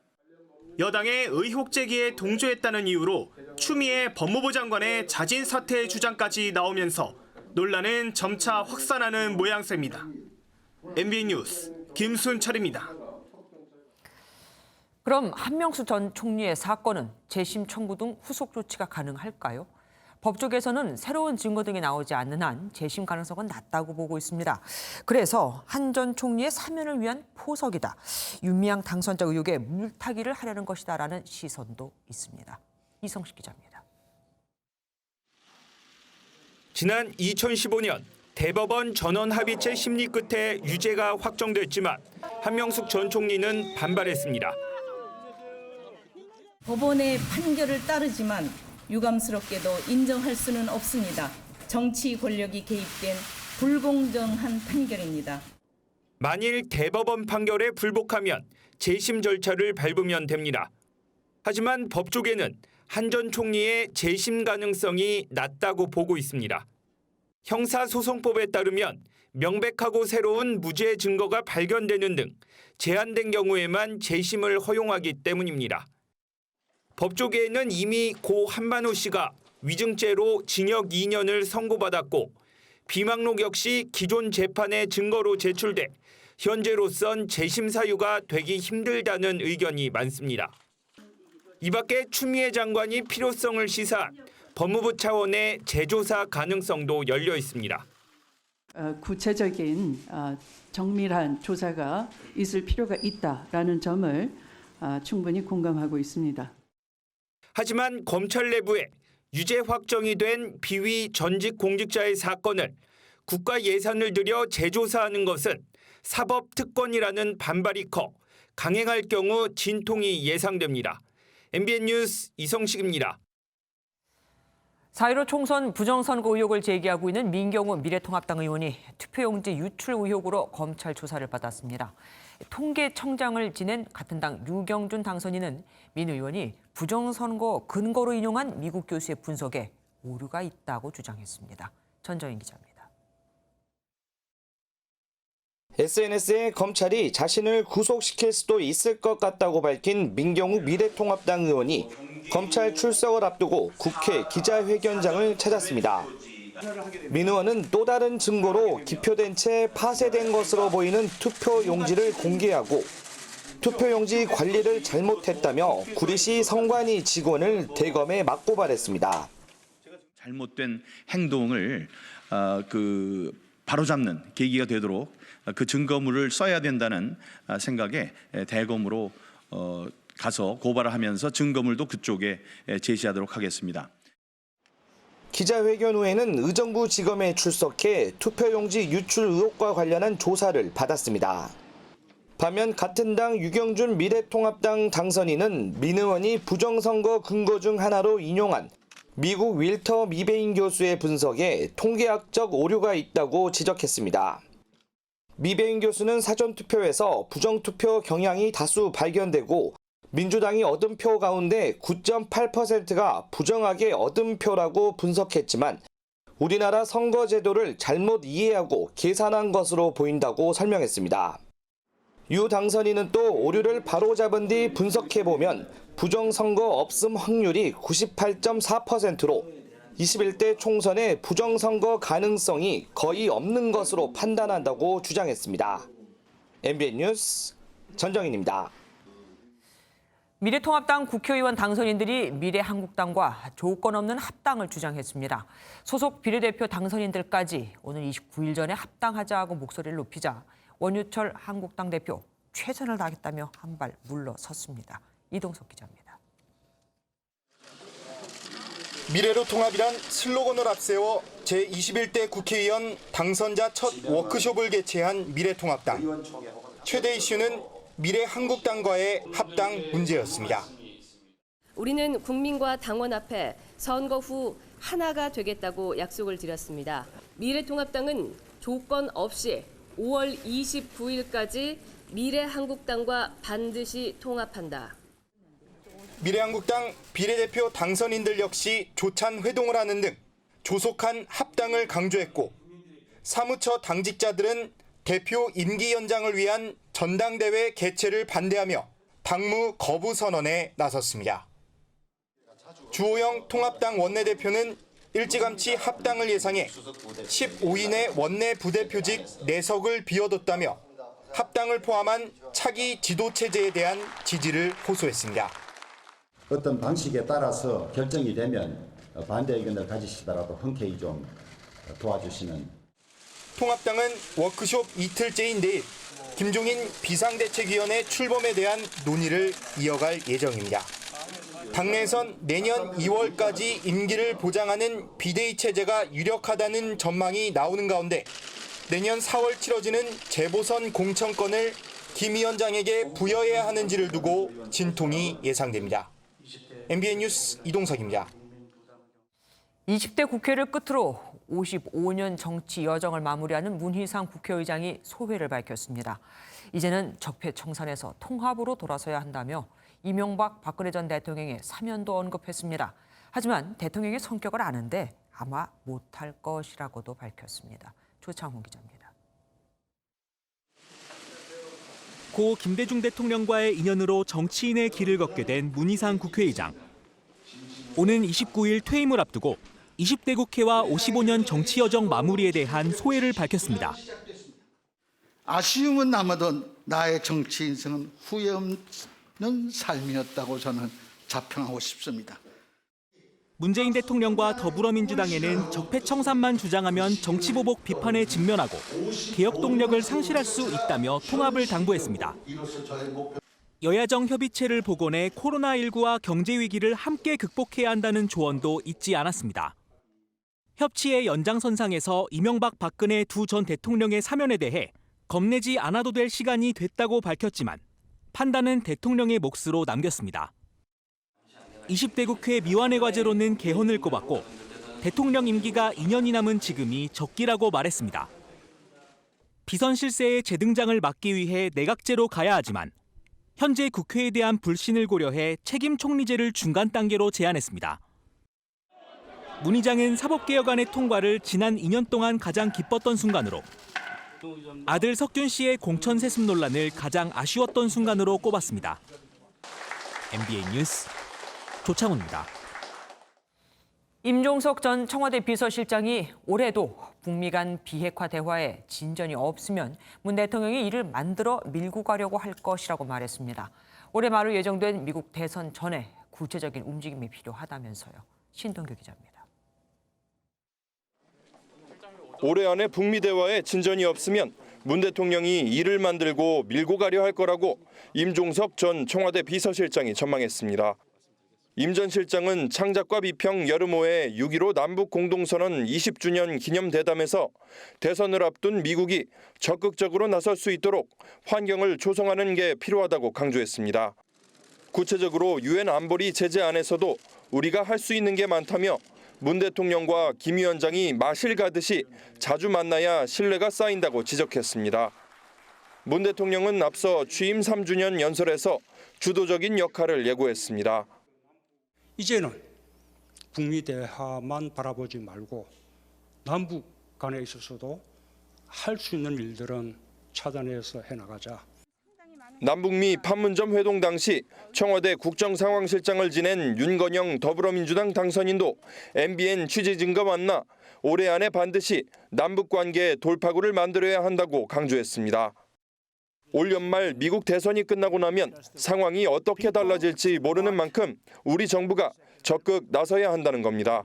여당의 의혹 제기에 동조했다는 이유로 추미애 법무부 장관의 자진 사퇴 주장까지 나오면서 논란은 점차 확산하는 모양새입니다. MBN 뉴스 김순철입니다. 그럼 한명숙 전 총리의 사건은 재심 청구 등 후속 조치가 가능할까요? 법조계에서는 새로운 증거 등이 나오지 않는 한 재심 가능성은 낮다고 보고 있습니다. 그래서 한 전 총리의 사면을 위한 포석이다. 윤미향 당선자 의혹에 물타기를 하려는 것이다라는 시선도 있습니다. 이성식 기자입니다. 지난 2015년 대법원 전원합의체 심리 끝에 유죄가 확정됐지만 한명숙 전 총리는 반발했습니다. 법원의 판결을 따르지만 유감스럽게도 인정할 수는 없습니다. 정치 권력이 개입된 불공정한 판결입니다. 만일 대법원 판결에 불복하면 재심 절차를 밟으면 됩니다. 하지만 법조계는 한 전 총리의 재심 가능성이 낮다고 보고 있습니다. 형사소송법에 따르면 명백하고 새로운 무죄 증거가 발견되는 등 제한된 경우에만 재심을 허용하기 때문입니다. 법조계에는 이미 고 한만호 씨가 위증죄로 징역 2년을 선고받았고 비망록 역시 기존 재판의 증거로 제출돼 현재로선 재심 사유가 되기 힘들다는 의견이 많습니다. 이 밖에 추미애 장관이 필요성을 시사한 법무부 차원의 재조사 가능성도 열려 있습니다. 구체적인 정밀한 조사가 있을 필요가 있다라는 점을 충분히 공감하고 있습니다. 하지만 검찰 내부에 유죄 확정이 된 비위 전직 공직자의 사건을 국가 예산을 들여 재조사하는 것은 사법특권이라는 반발이 커 강행할 경우 진통이 예상됩니다. MBN 뉴스 이성식입니다. 4.15 총선 부정선거 의혹을 제기하고 있는 민경우 미래통합당 의원이 투표용지 유출 의혹으로 검찰 조사를 받았습니다. 통계청장을 지낸 같은 당 유경준 당선인은 민 의원이 부정선거 근거로 인용한 미국 교수의 분석에 오류가 있다고 주장했습니다. 전정인 기자입니다. SNS에 검찰이 자신을 구속시킬 수도 있을 것 같다고 밝힌 민경우 미래통합당 의원이 검찰 출석을 앞두고 국회 기자회견장을 찾았습니다. 민 의원은 또 다른 증거로 기표된 채 파쇄된 것으로 보이는 투표용지를 공개하고 투표용지 관리를 잘못했다며 구리시 성관이 직원을 대검에 맞고발했습니다. 잘못된 행동을 바로잡는 계기가 되도록 그 증거물을 써야 된다는 생각에 대검으로 가서 고발을 하면서 증거물도 그쪽에 제시하도록 하겠습니다. 기자회견 후에는 의정부지검에 출석해 투표용지 유출 의혹과 관련한 조사를 받았습니다. 반면 같은 당 유경준 미래통합당 당선인은 민 의원이 부정선거 근거 중 하나로 인용한 미국 윌터 미베인 교수의 분석에 통계학적 오류가 있다고 지적했습니다. 미베인 교수는 사전투표에서 부정투표 경향이 다수 발견되고 민주당이 얻은 표 가운데 9.8%가 부정하게 얻은 표라고 분석했지만 우리나라 선거제도를 잘못 이해하고 계산한 것으로 보인다고 설명했습니다. 유 당선인은 또 오류를 바로잡은 뒤 분석해보면 부정선거 없음 확률이 98.4%로 21대 총선의 부정선거 가능성이 거의 없는 것으로 판단한다고 주장했습니다. MBN 뉴스 전정인입니다. 미래통합당 국회의원 당선인들이 미래한국당과 조건 없는 합당을 주장했습니다. 소속 비례대표 당선인들까지 오늘 29일 전에 합당하자고 목소리를 높이자 원유철 한국당 대표 최선을 다하겠다며 한 발 물러섰습니다. 이동석 기자입니다. 미래로 통합이란 슬로건을 앞세워 제21대 국회의원 당선자 첫 워크숍을 개최한 미래통합당. 최대 이슈는 미래한국당과의 합당 문제였습니다. 우리는 국민과 당원 앞에 선거 후 하나가 되겠다고 약속을 드렸습니다. 미래통합당은 조건 없이 5월 29일까지 미래한국당과 반드시 통합한다. 미래한국당 비례대표 당선인들 역시 조찬 회동을 하는 등 조속한 합당을 강조했고 사무처 당직자들은 대표 임기 연장을 위한 전당대회 개최를 반대하며 당무 거부 선언에 나섰습니다. 주호영 통합당 원내대표는 일찌감치 합당을 예상해 15인의 원내 부대표직 4석을 비워뒀다며 합당을 포함한 차기 지도체제에 대한 지지를 호소했습니다. 어떤 방식에 따라서 결정이 되면 반대 의견을 가지시더라도 흔쾌히 좀 도와주시는. 통합당은 워크숍 이틀째인 내일 김종인 비상대책위원회 출범에 대한 논의를 이어갈 예정입니다. 당내에선 내년 2월까지 임기를 보장하는 비대위 체제가 유력하다는 전망이 나오는 가운데 내년 4월 치러지는 재보선 공천권을 김 위원장에게 부여해야 하는지를 두고 진통이 예상됩니다. MBN 뉴스 이동석입니다. 20대 국회를 끝으로 55년 정치 여정을 마무리하는 문희상 국회의장이 소회를 밝혔습니다. 이제는 적폐청산에서 통합으로 돌아서야 한다며 이명박 박근혜 전 대통령의 사면도 언급했습니다. 하지만 대통령의 성격을 아는데 아마 못할 것이라고도 밝혔습니다. 조창훈 기자입니다. 고 김대중 대통령과의 인연으로 정치인의 길을 걷게 된 문희상 국회의장. 오는 29일 퇴임을 앞두고 20대 국회와 55년 정치 여정 마무리에 대한 소회를 밝혔습니다. 아쉬움은 남아도 나의 정치 인생은 후회 없는 삶이었다고 저는 자평하고 싶습니다. 문재인 대통령과 더불어민주당에는 적폐청산만 주장하면 정치보복 비판에 직면하고 개혁 동력을 상실할 수 있다며 통합을 당부했습니다. 여야정 협의체를 복원해 코로나19와 경제 위기를 함께 극복해야 한다는 조언도 잊지 않았습니다. 협치의 연장선상에서 이명박 박근혜 두 전 대통령의 사면에 대해 겁내지 않아도 될 시간이 됐다고 밝혔지만 판단은 대통령의 몫으로 남겼습니다. 20대 국회 미완의 과제로는 개헌을 꼽았고 대통령 임기가 2년이 남은 지금이 적기라고 말했습니다. 비선 실세의 재등장을 막기 위해 내각제로 가야 하지만 현재 국회에 대한 불신을 고려해 책임 총리제를 중간 단계로 제안했습니다. 문 의장은 사법개혁안의 통과를 지난 2년 동안 가장 기뻤던 순간으로 아들 석균 씨의 공천 세습 논란을 가장 아쉬웠던 순간으로 꼽았습니다. MBN 뉴스 조창훈입니다. 임종석 전 청와대 비서실장이 올해도 북미 간 비핵화 대화에 진전이 없으면 문 대통령이 이를 만들어 밀고 가려고 할 것이라고 말했습니다. 올해 말로 예정된 미국 대선 전에 구체적인 움직임이 필요하다면서요. 신동규 기자입니다. 올해 안에 북미 대화에 진전이 없으면 문 대통령이 이를 만들고 밀고 가려 할 거라고 임종석 전 청와대 비서실장이 전망했습니다. 임 전 실장은 창작과 비평 여름호의 6.15 남북 공동선언 20주년 기념대담에서 대선을 앞둔 미국이 적극적으로 나설 수 있도록 환경을 조성하는 게 필요하다고 강조했습니다. 구체적으로 유엔 안보리 제재 안에서도 우리가 할 수 있는 게 많다며 문 대통령과 김 위원장이 마실 가듯이 자주 만나야 신뢰가 쌓인다고 지적했습니다. 문 대통령은 앞서 취임 3주년 연설에서 주도적인 역할을 예고했습니다. 이제는 북미 대화만 바라보지 말고 남북 간에 있어서도 할 수 있는 일들은 찾아내서 해나가자. 남북미 판문점 회동 당시 청와대 국정상황실장을 지낸 윤건영 더불어민주당 당선인도 MBN 취재 증거 만나 올해 안에 반드시 남북관계 돌파구를 만들어야 한다고 강조했습니다. 올 연말 미국 대선이 끝나고 나면 상황이 어떻게 달라질지 모르는 만큼 우리 정부가 적극 나서야 한다는 겁니다.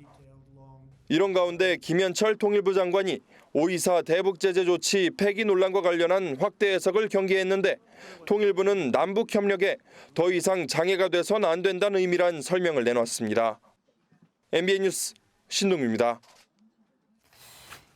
이런 가운데 김현철 통일부 장관이 5.24 대북제재 조치 폐기 논란과 관련한 확대 해석을 경계했는데 통일부는 남북 협력에 더 이상 장애가 돼선 안 된다는 의미란 설명을 내놨습니다. MBN 뉴스 신동규입니다.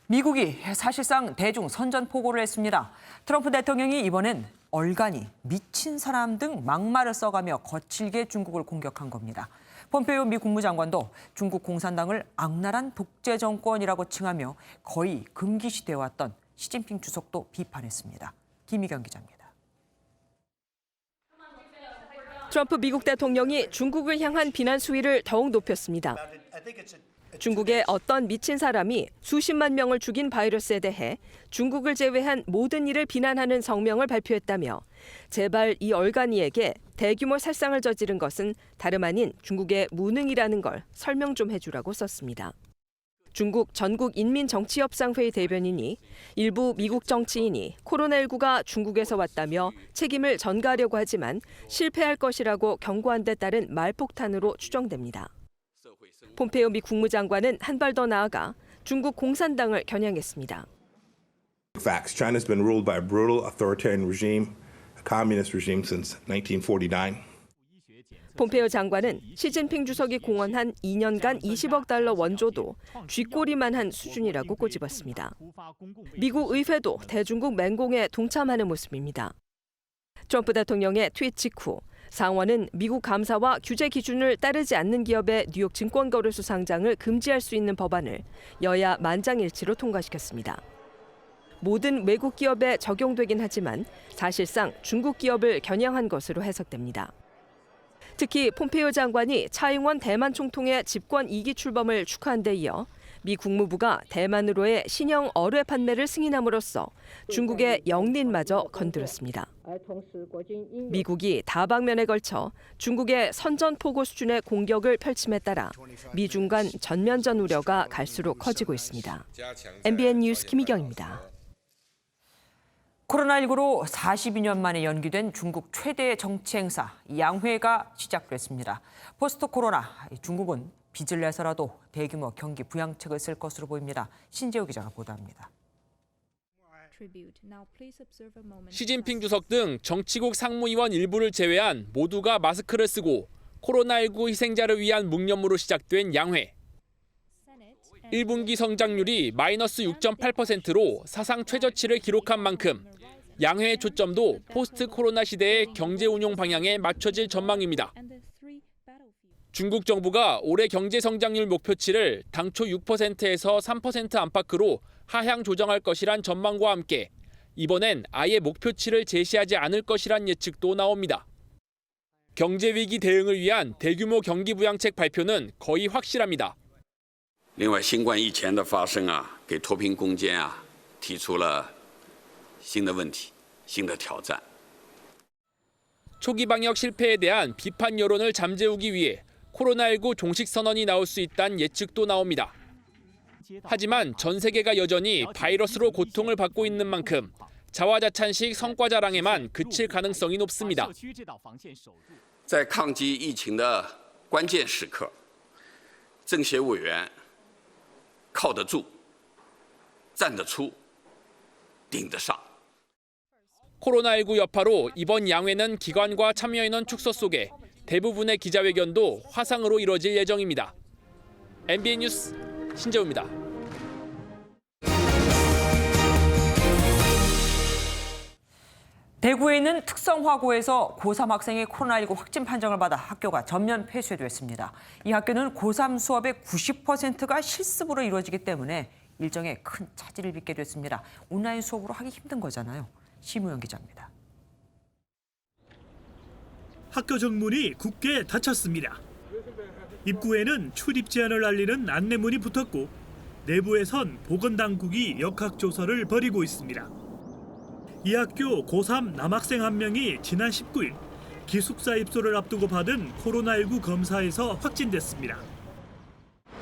미국이 사실상 대중 선전포고를 했습니다. 트럼프 대통령이 이번엔 얼간이 미친 사람 등 막말을 써가며 거칠게 중국을 공격한 겁니다. 폼페이오 미 국무장관도 중국 공산당을 악랄한 독재 정권이라고 칭하며 거의 금기시되어 왔던 시진핑 주석도 비판했습니다. 김희경 기자입니다. 트럼프 미국 대통령이 중국을 향한 비난 수위를 더욱 높였습니다. 중국의 어떤 미친 사람이 수십만 명을 죽인 바이러스에 대해 중국을 제외한 모든 이를 비난하는 성명을 발표했다며 제발 이 얼간이에게 대규모 살상을 저지른 것은 다름 아닌 중국의 무능이라는 걸 설명 좀 해주라고 썼습니다. 중국 전국인민정치협상회의 대변인이 일부 미국 정치인이 코로나19가 중국에서 왔다며 책임을 전가하려고 하지만 실패할 것이라고 경고한 데 따른 말폭탄으로 추정됩니다. 폼페이오 미 국무장관은 한 발 더 나아가 중국 공산당을 겨냥했습니다. Facts. China's been ruled by a brutal authoritarian regime, a communist regime since 1949. 폼페이오 장관은 시진핑 주석이 공언한 2년간 20억 달러 원조도 쥐꼬리만 한 수준이라고 꼬집었습니다. 미국 의회도 대중국 맹공에 동참하는 모습입니다. 트럼프 대통령의 트윗 직후 상원은 미국 감사와 규제 기준을 따르지 않는 기업의 뉴욕 증권거래소 상장을 금지할 수 있는 법안을 여야 만장일치로 통과시켰습니다. 모든 외국 기업에 적용되긴 하지만 사실상 중국 기업을 겨냥한 것으로 해석됩니다. 특히 폼페이오 장관이 차잉원 대만 총통의 집권 2기 출범을 축하한 데 이어 미 국무부가 대만으로의 신형 어뢰 판매를 승인함으로써 중국의 영린마저 건드렸습니다. 미국이 다방면에 걸쳐 중국의 선전포고 수준의 공격을 펼침에 따라 미중 간 전면전 우려가 갈수록 커지고 있습니다. MBN 뉴스 김희경입니다. 코로나19로 42년 만에 연기된 중국 최대의 정치 행사 양회가 시작됐습니다. 포스트 코로나 중국은 빚을 내서라도 대규모 경기 부양책을 쓸 것으로 보입니다. 신재호 기자가 보도합니다. 시진핑 주석 등 정치국 상무위원 일부를 제외한 모두가 마스크를 쓰고 코로나19 희생자를 위한 묵념으로 시작된 양회. 1분기 성장률이 마이너스 6.8%로 사상 최저치를 기록한 만큼 양회의 초점도 포스트 코로나 시대의 경제 운용 방향에 맞춰질 전망입니다. 중국 정부가 올해 경제 성장률 목표치를 당초 6%에서 3% 안팎으로 하향 조정할 것이란 전망과 함께 이번엔 아예 목표치를 제시하지 않을 것이란 예측도 나옵니다. 경제 위기 대응을 위한 대규모 경기 부양책 발표는 거의 확실합니다. 另外，新冠疫情的发生给脱贫攻坚提出了新的问题、新的挑战。 초기 방역 실패에 대한 비판 여론을 잠재우기 위해 코로나19 종식 선언이 나올 수 있다는 예측도 나옵니다. 하지만 전 세계가 여전히 바이러스로 고통을 받고 있는 만큼 자화자찬식 성과 자랑에만 그칠 가능성이 높습니다. 在抗击疫情的关键时刻，政协委员靠得住、站得出、顶得上。 코로나19 여파로 이번 양회는 기관과 참여인원 축소 속에 대부분의 기자회견도 화상으로 이뤄질 예정입니다. MBN 뉴스 신재우입니다. 대구에 있는 특성화고에서 고3 학생이 코로나19 확진 판정을 받아 학교가 전면 폐쇄됐습니다. 이 학교는 고3 수업의 90%가 실습으로 이루어지기 때문에 일정에 큰 차질을 빚게 됐습니다. 온라인 수업으로 하기 힘든 거잖아요. 심우영 기자입니다. 학교 정문이 굳게 닫혔습니다. 입구에는 출입 제한을 알리는 안내문이 붙었고 내부에선 보건당국이 역학조사를 벌이고 있습니다. 이 학교 고3 남학생 한 명이 지난 19일 기숙사 입소를 앞두고 받은 코로나19 검사에서 확진됐습니다.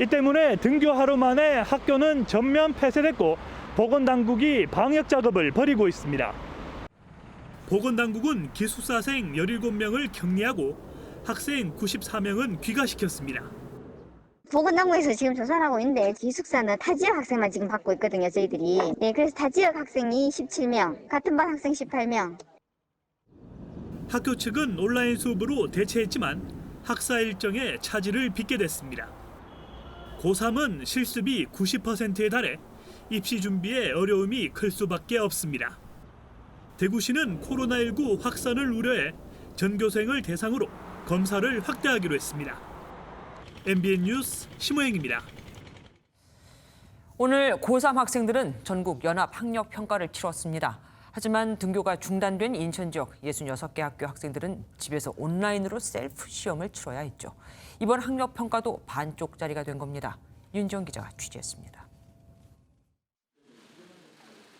이 때문에 등교 하루 만에 학교는 전면 폐쇄됐고 보건당국이 방역 작업을 벌이고 있습니다. 보건당국은 기숙사생 17명을 격리하고 학생 94명은 귀가시켰습니다. 보건당국에서 지금 조사를 하고 있는데 기숙사는 타 지역 학생만 지금 받고 있거든요, 저희들이. 네, 그래서 타 지역 학생이 17명, 같은 반 학생 18명. 학교 측은 온라인 수업으로 대체했지만 학사 일정에 차질을 빚게 됐습니다. 고3은 실습이 90%에 달해 입시 준비에 어려움이 클 수밖에 없습니다. 대구시는 코로나19 확산을 우려해 전교생을 대상으로 검사를 확대하기로 했습니다. MBN 뉴스 심호영입니다. 오늘 고3 학생들은 전국 연합학력평가를 치렀습니다. 하지만 등교가 중단된 인천 지역 66개 학교 학생들은 집에서 온라인으로 셀프 시험을 치러야 했죠. 이번 학력평가도 반쪽짜리가 된 겁니다. 윤지원 기자가 취재했습니다.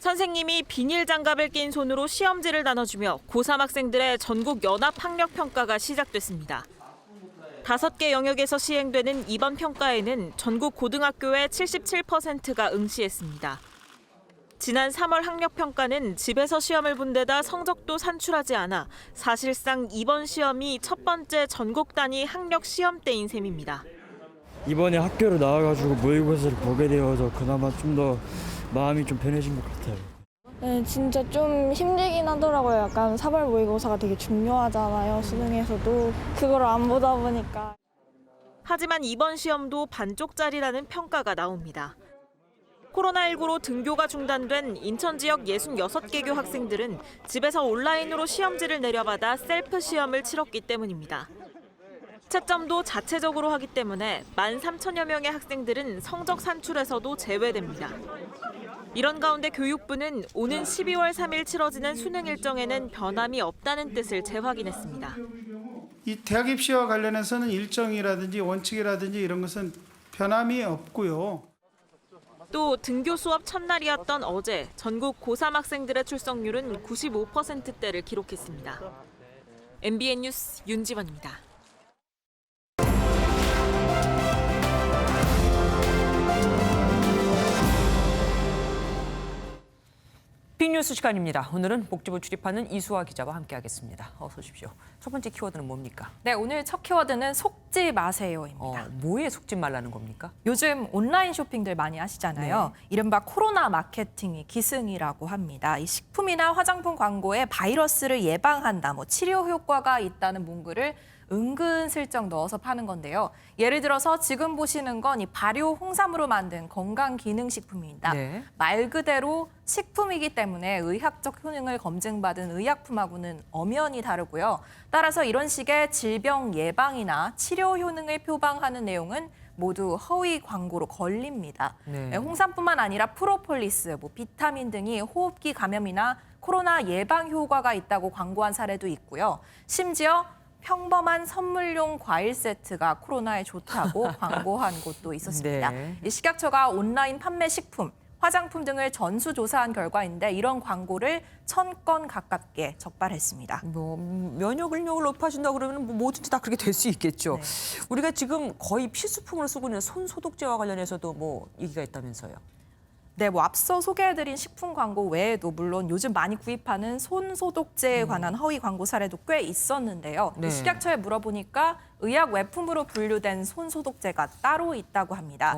선생님이 비닐 장갑을 낀 손으로 시험지를 나눠주며 고3 학생들의 전국 연합학력평가가 시작됐습니다. 5개 영역에서 시행되는 이번 평가에는 전국 고등학교의 77%가 응시했습니다. 지난 3월 학력평가는 집에서 시험을 본 데다 성적도 산출하지 않아 사실상 이번 시험이 첫 번째 전국 단위 학력 시험대인 셈입니다. 이번에 학교를 나와가지고 모의고사를 보게 되어서 그나마 좀 더 마음이 좀 편해진 것 같아요. 네, 진짜 좀 힘들긴 하더라고요. 약간 4월 모의고사가 되게 중요하잖아요. 수능에서도. 그걸 안 보다 보니까. 하지만 이번 시험도 반쪽짜리라는 평가가 나옵니다. 코로나19로 등교가 중단된 인천 지역 66개교 학생들은 집에서 온라인으로 시험지를 내려받아 셀프 시험을 치렀기 때문입니다. 채점도 자체적으로 하기 때문에 13,000여 명의 학생들은 성적 산출에서도 제외됩니다. 이런 가운데 교육부는 오는 12월 3일 치러지는 수능 일정에는 변함이 없다는 뜻을 재확인했습니다. 이 대학 입시와 관련해서는 일정이라든지 원칙이라든지 이런 것은 변함이 없고요. 또 등교 수업 첫날이었던 어제 전국 고3 학생들의 출석률은 95%대를 기록했습니다. MBN 뉴스 윤지원입니다. 빅뉴스 시간입니다. 오늘은 복지부 출입하는 이수아 기자와 함께하겠습니다. 어서 오십시오. 첫 번째 키워드는 뭡니까? 네, 오늘 첫 키워드는 속지 마세요입니다. 뭐에 속지 말라는 겁니까? 요즘 온라인 쇼핑들 많이 하시잖아요. 네. 이른바 코로나 마케팅이 기승이라고 합니다. 이 식품이나 화장품 광고에 바이러스를 예방한다, 치료 효과가 있다는 문구를 은근슬쩍 넣어서 파는 건데요. 예를 들어서 지금 보시는 건 이 발효 홍삼으로 만든 건강기능식품입니다. 네. 말 그대로 식품이기 때문에 의학적 효능을 검증받은 의약품하고는 엄연히 다르고요. 따라서 이런 식의 질병 예방이나 치료 효능을 표방하는 내용은 모두 허위 광고로 걸립니다. 네. 홍삼뿐만 아니라 프로폴리스, 비타민 등이 호흡기 감염이나 코로나 예방 효과가 있다고 광고한 사례도 있고요. 심지어 평범한 선물용 과일 세트가 코로나에 좋다고 광고한 곳도 있었습니다. 네. 이 식약처가 온라인 판매 식품, 화장품 등을 전수조사한 결과인데 이런 광고를 1000건 가깝게 적발했습니다. 면역력을 높아진다 그러면 뭐든지 다 그렇게 될 수 있겠죠. 네. 우리가 지금 거의 필수품으로 쓰고 있는 손소독제와 관련해서도 얘기가 있다면서요. 네, 앞서 소개해드린 식품 광고 외에도 물론 요즘 많이 구입하는 손 소독제에 관한 허위 광고 사례도 꽤 있었는데요. 네. 식약처에 물어보니까 의약 외품으로 분류된 손 소독제가 따로 있다고 합니다.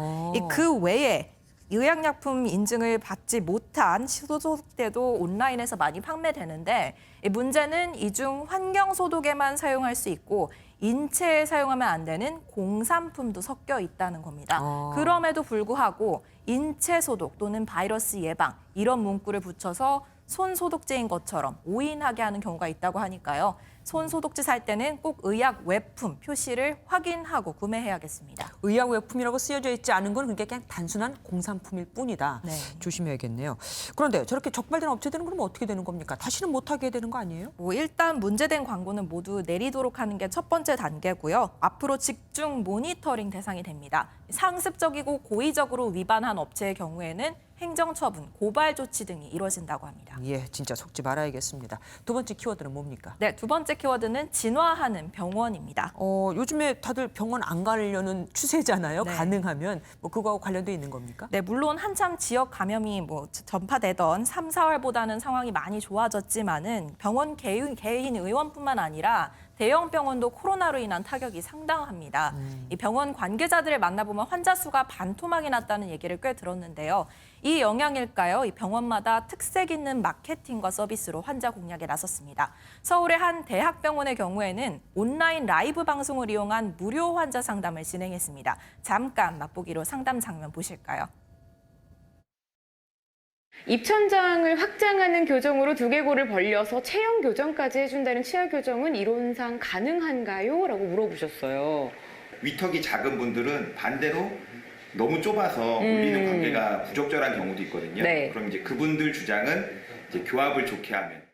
그 외에 의약약품 인증을 받지 못한 소독제도 온라인에서 많이 판매되는데 문제는 이 중 환경 소독에만 사용할 수 있고 인체에 사용하면 안 되는 공산품도 섞여 있다는 겁니다. 그럼에도 불구하고 인체 소독 또는 바이러스 예방 이런 문구를 붙여서 손 소독제인 것처럼 오인하게 하는 경우가 있다고 하니까요. 손 소독제 살 때는 꼭 의약 외품 표시를 확인하고 구매해야겠습니다. 의약 외품이라고 쓰여져 있지 않은 건 그냥 단순한 공산품일 뿐이다. 네. 조심해야겠네요. 그런데 저렇게 적발된 업체들은 그럼 어떻게 되는 겁니까? 다시는 못하게 되는 거 아니에요? 일단 문제된 광고는 모두 내리도록 하는 게 첫 번째 단계고요. 앞으로 집중 모니터링 대상이 됩니다. 상습적이고 고의적으로 위반한 업체의 경우에는 행정처분, 고발 조치 등이 이루어진다고 합니다. 예, 진짜 속지 말아야겠습니다. 두 번째 키워드는 뭡니까? 네, 두 번째 키워드는 진화하는 병원입니다. 요즘에 다들 병원 안 가려는 추세잖아요. 네. 가능하면 그거하고 관련돼 있는 겁니까? 네, 물론 한참 지역 감염이 전파되던 3, 4월보다는 상황이 많이 좋아졌지만은 병원 개인 의원뿐만 아니라 대형 병원도 코로나로 인한 타격이 상당합니다. 이 병원 관계자들을 만나보면 환자 수가 반토막이 났다는 얘기를 꽤 들었는데요. 이 영향일까요? 이 병원마다 특색 있는 마케팅과 서비스로 환자 공략에 나섰습니다. 서울의 한 대학병원의 경우에는 온라인 라이브 방송을 이용한 무료 환자 상담을 진행했습니다. 잠깐 맛보기로 상담 장면 보실까요? 입천장을 확장하는 교정으로 두개골을 벌려서 체형 교정까지 해준다는 치아 교정은 이론상 가능한가요? 라고 물어보셨어요. 위턱이 작은 분들은 반대로 너무 좁아서 울리는 관계가 부적절한 경우도 있거든요. 네. 그럼 이제 그분들 주장은 이제 교합을 좋게 하면.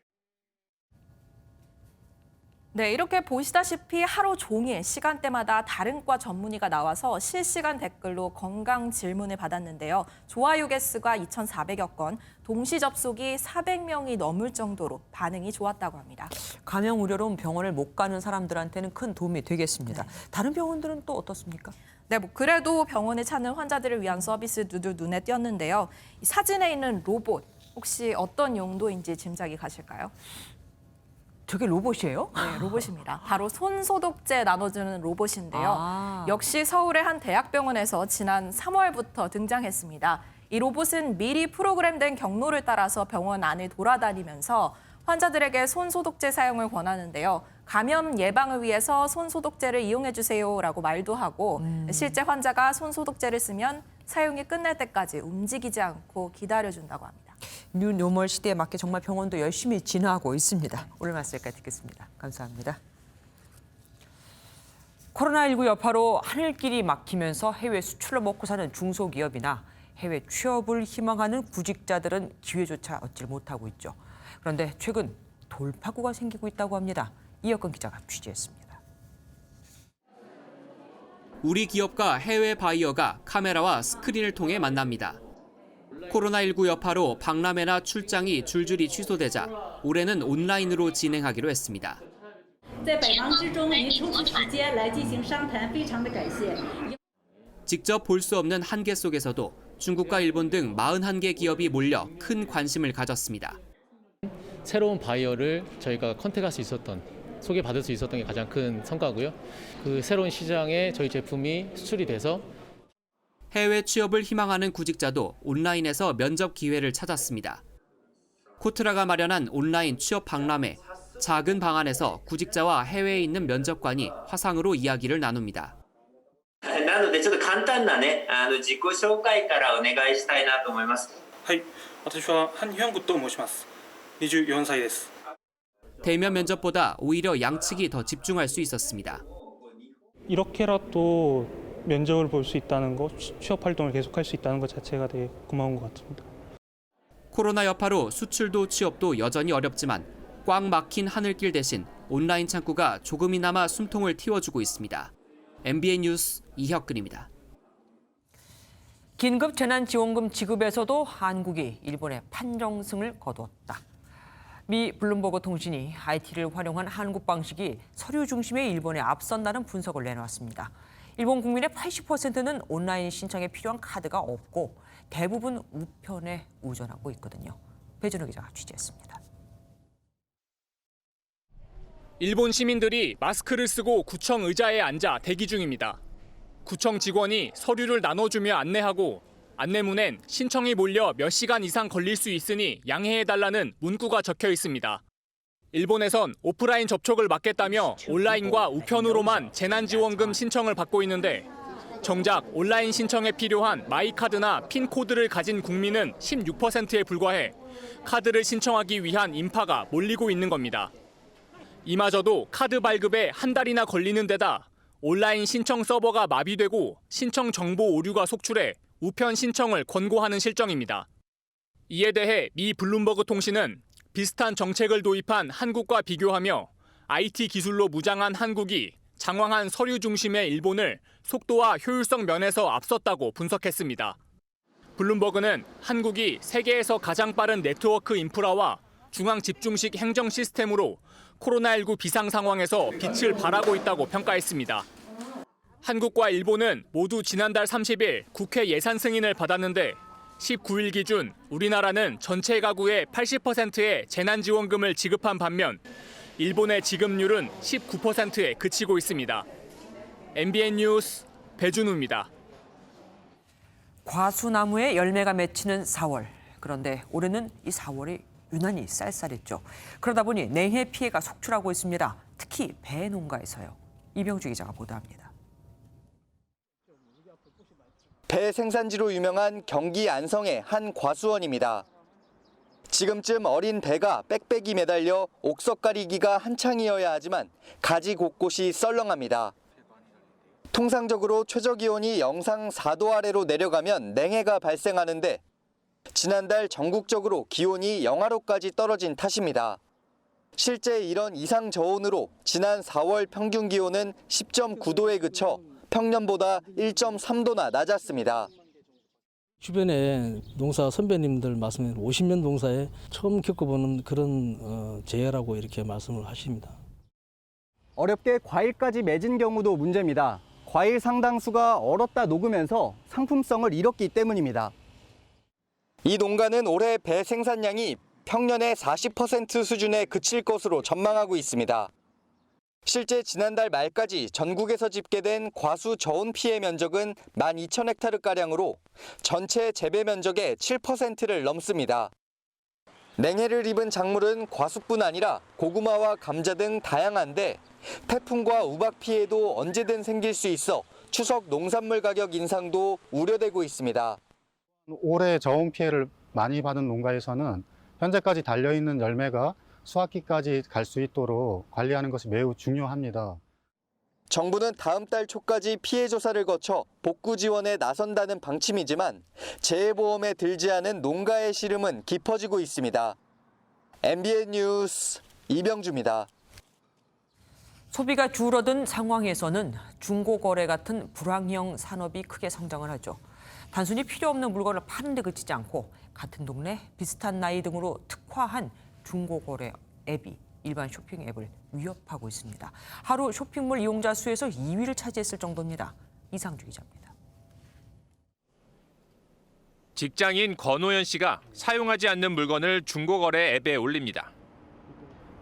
네, 이렇게 보시다시피 하루 종일 시간대마다 다른 과 전문의가 나와서 실시간 댓글로 건강 질문을 받았는데요. 좋아요 개수가 2,400여 건, 동시 접속이 400명이 넘을 정도로 반응이 좋았다고 합니다. 감염 우려로 병원을 못 가는 사람들한테는 큰 도움이 되겠습니다. 네. 다른 병원들은 또 어떻습니까? 네, 그래도 병원에 찾는 환자들을 위한 서비스도 눈에 띄었는데요. 이 사진에 있는 로봇, 혹시 어떤 용도인지 짐작이 가실까요? 저게 로봇이에요? 네, 로봇입니다. 바로 손소독제 나눠주는 로봇인데요. 역시 서울의 한 대학병원에서 지난 3월부터 등장했습니다. 이 로봇은 미리 프로그램된 경로를 따라서 병원 안을 돌아다니면서 환자들에게 손소독제 사용을 권하는데요. 감염 예방을 위해서 손소독제를 이용해 주세요라고 말도 하고 실제 환자가 손소독제를 쓰면 사용이 끝날 때까지 움직이지 않고 기다려준다고 합니다. 뉴노멀 시대에 맞게 정말 병원도 열심히 진화하고 있습니다. 오늘 말씀 여기까지 듣겠습니다. 감사합니다. 코로나19 여파로 하늘길이 막히면서 해외 수출로 먹고 사는 중소기업이나 해외 취업을 희망하는 구직자들은 기회조차 얻지 못하고 있죠. 그런데 최근 돌파구가 생기고 있다고 합니다. 이혁근 기자가 취재했습니다. 우리 기업과 해외 바이어가 카메라와 스크린을 통해 만납니다. 코로나19 여파로 박람회나 출장이 줄줄이 취소되자 올해는 온라인으로 진행하기로 했습니다. 직접 볼 수 없는 한계 속에서도 중국과 일본 등 41개 기업이 몰려 큰 관심을 가졌습니다. 새로운 바이어를 저희가 컨택할 수 있었던, 소개받을 수 있었던 게 가장 큰 성과고요. 그 새로운 시장에 저희 제품이 수출이 돼서 해외 취업을 희망하는 구직자도 온라인에서 면접 기회를 찾았습니다. 코트라가 마련한 온라인 취업 박람회, 작은 방 안에서 구직자와 해외에 있는 면접관이 화상으로 이야기를 나눕니다. なのでちょっと簡単なね、自己紹介からお願いしたいなと思います。はい、私はハン・ヒョングと申します。24歳です。 대면 면접보다 오히려 양측이 더 집중할 수 있었습니다. 이렇게라도 면접을 볼 수 있다는 것, 취업 활동을 계속할 수 있다는 것 자체가 되게 고마운 것 같습니다. 코로나 여파로 수출도 취업도 여전히 어렵지만 꽉 막힌 하늘길 대신 온라인 창구가 조금이나마 숨통을 틔워주고 있습니다. MBN 뉴스 이혁근입니다. 긴급 재난지원금 지급에서도 한국이 일본의 판정승을 거두었다. 미 블룸버그 통신이 IT를 활용한 한국 방식이 서류 중심의 일본에 앞선다는 분석을 내놓았습니다. 일본 국민의 80%는 온라인 신청에 필요한 카드가 없고 대부분 우편에 의존하고 있거든요. 배준호 기자가 취재했습니다. 일본 시민들이 마스크를 쓰고 구청 의자에 앉아 대기 중입니다. 구청 직원이 서류를 나눠주며 안내하고 안내문엔 신청이 몰려 몇 시간 이상 걸릴 수 있으니 양해해달라는 문구가 적혀 있습니다. 일본에선 오프라인 접촉을 막겠다며 온라인과 우편으로만 재난지원금 신청을 받고 있는데 정작 온라인 신청에 필요한 마이카드나 핀코드를 가진 국민은 16%에 불과해 카드를 신청하기 위한 인파가 몰리고 있는 겁니다. 이마저도 카드 발급에 한 달이나 걸리는 데다 온라인 신청 서버가 마비되고 신청 정보 오류가 속출해 우편 신청을 권고하는 실정입니다. 이에 대해 미 블룸버그 통신은 비슷한 정책을 도입한 한국과 비교하며 IT 기술로 무장한 한국이 장황한 서류 중심의 일본을 속도와 효율성 면에서 앞섰다고 분석했습니다. 블룸버그는 한국이 세계에서 가장 빠른 네트워크 인프라와 중앙 집중식 행정 시스템으로 코로나19 비상 상황에서 빛을 발하고 있다고 평가했습니다. 한국과 일본은 모두 지난달 30일 국회 예산 승인을 받았는데 19일 기준 우리나라는 전체 가구의 80%의 재난지원금을 지급한 반면 일본의 지급률은 19%에 그치고 있습니다. MBN 뉴스 배준우입니다. 과수나무에 열매가 맺히는 4월. 그런데 올해는 이 4월이 유난히 쌀쌀했죠. 그러다 보니 냉해 피해가 속출하고 있습니다. 특히 배 농가에서요. 이병주 기자가 보도합니다. 배 생산지로 유명한 경기 안성의 한 과수원입니다. 지금쯤 어린 배가 빽빽이 매달려 옥석 가리기가 한창이어야 하지만 가지 곳곳이 썰렁합니다. 통상적으로 최저기온이 영상 4도 아래로 내려가면 냉해가 발생하는데 지난달 전국적으로 기온이 영하로까지 떨어진 탓입니다. 실제 이런 이상 저온으로 지난 4월 평균 기온은 10.9도에 그쳐 평년보다 1.3도나 낮았습니다. 주변에 농사 선배님들 말씀에 50년 농사에 처음 겪어보는 그런 재해라고 이렇게 말씀을 하십니다. 어렵게 과일까지 맺은 경우도 문제입니다. 과일 상당수가 얼었다 녹으면서 상품성을 잃었기 때문입니다. 이 농가는 올해 배 생산량이 평년의 40% 수준에 그칠 것으로 전망하고 있습니다. 실제 지난달 말까지 전국에서 집계된 과수 저온 피해 면적은 12,000헥타르가량으로 전체 재배 면적의 7%를 넘습니다. 냉해를 입은 작물은 과수뿐 아니라 고구마와 감자 등 다양한데 태풍과 우박 피해도 언제든 생길 수 있어 추석 농산물 가격 인상도 우려되고 있습니다. 올해 저온 피해를 많이 받은 농가에서는 현재까지 달려있는 열매가 수확기까지 갈 수 있도록 관리하는 것이 매우 중요합니다. 정부는 다음 달 초까지 피해 조사를 거쳐 복구 지원에 나선다는 방침이지만 재해보험에 들지 않은 농가의 시름은 깊어지고 있습니다. MBN 뉴스 이병주입니다. 소비가 줄어든 상황에서는 중고거래 같은 불황형 산업이 크게 성장을 하죠. 단순히 필요 없는 물건을 파는 데 그치지 않고 같은 동네, 비슷한 나이 등으로 특화한 중고거래 앱이 일반 쇼핑 앱을 위협하고 있습니다. 하루 쇼핑몰 이용자 수에서 2위를 차지했을 정도입니다. 이상주 기자입니다. 직장인 권호연 씨가 사용하지 않는 물건을 중고거래 앱에 올립니다.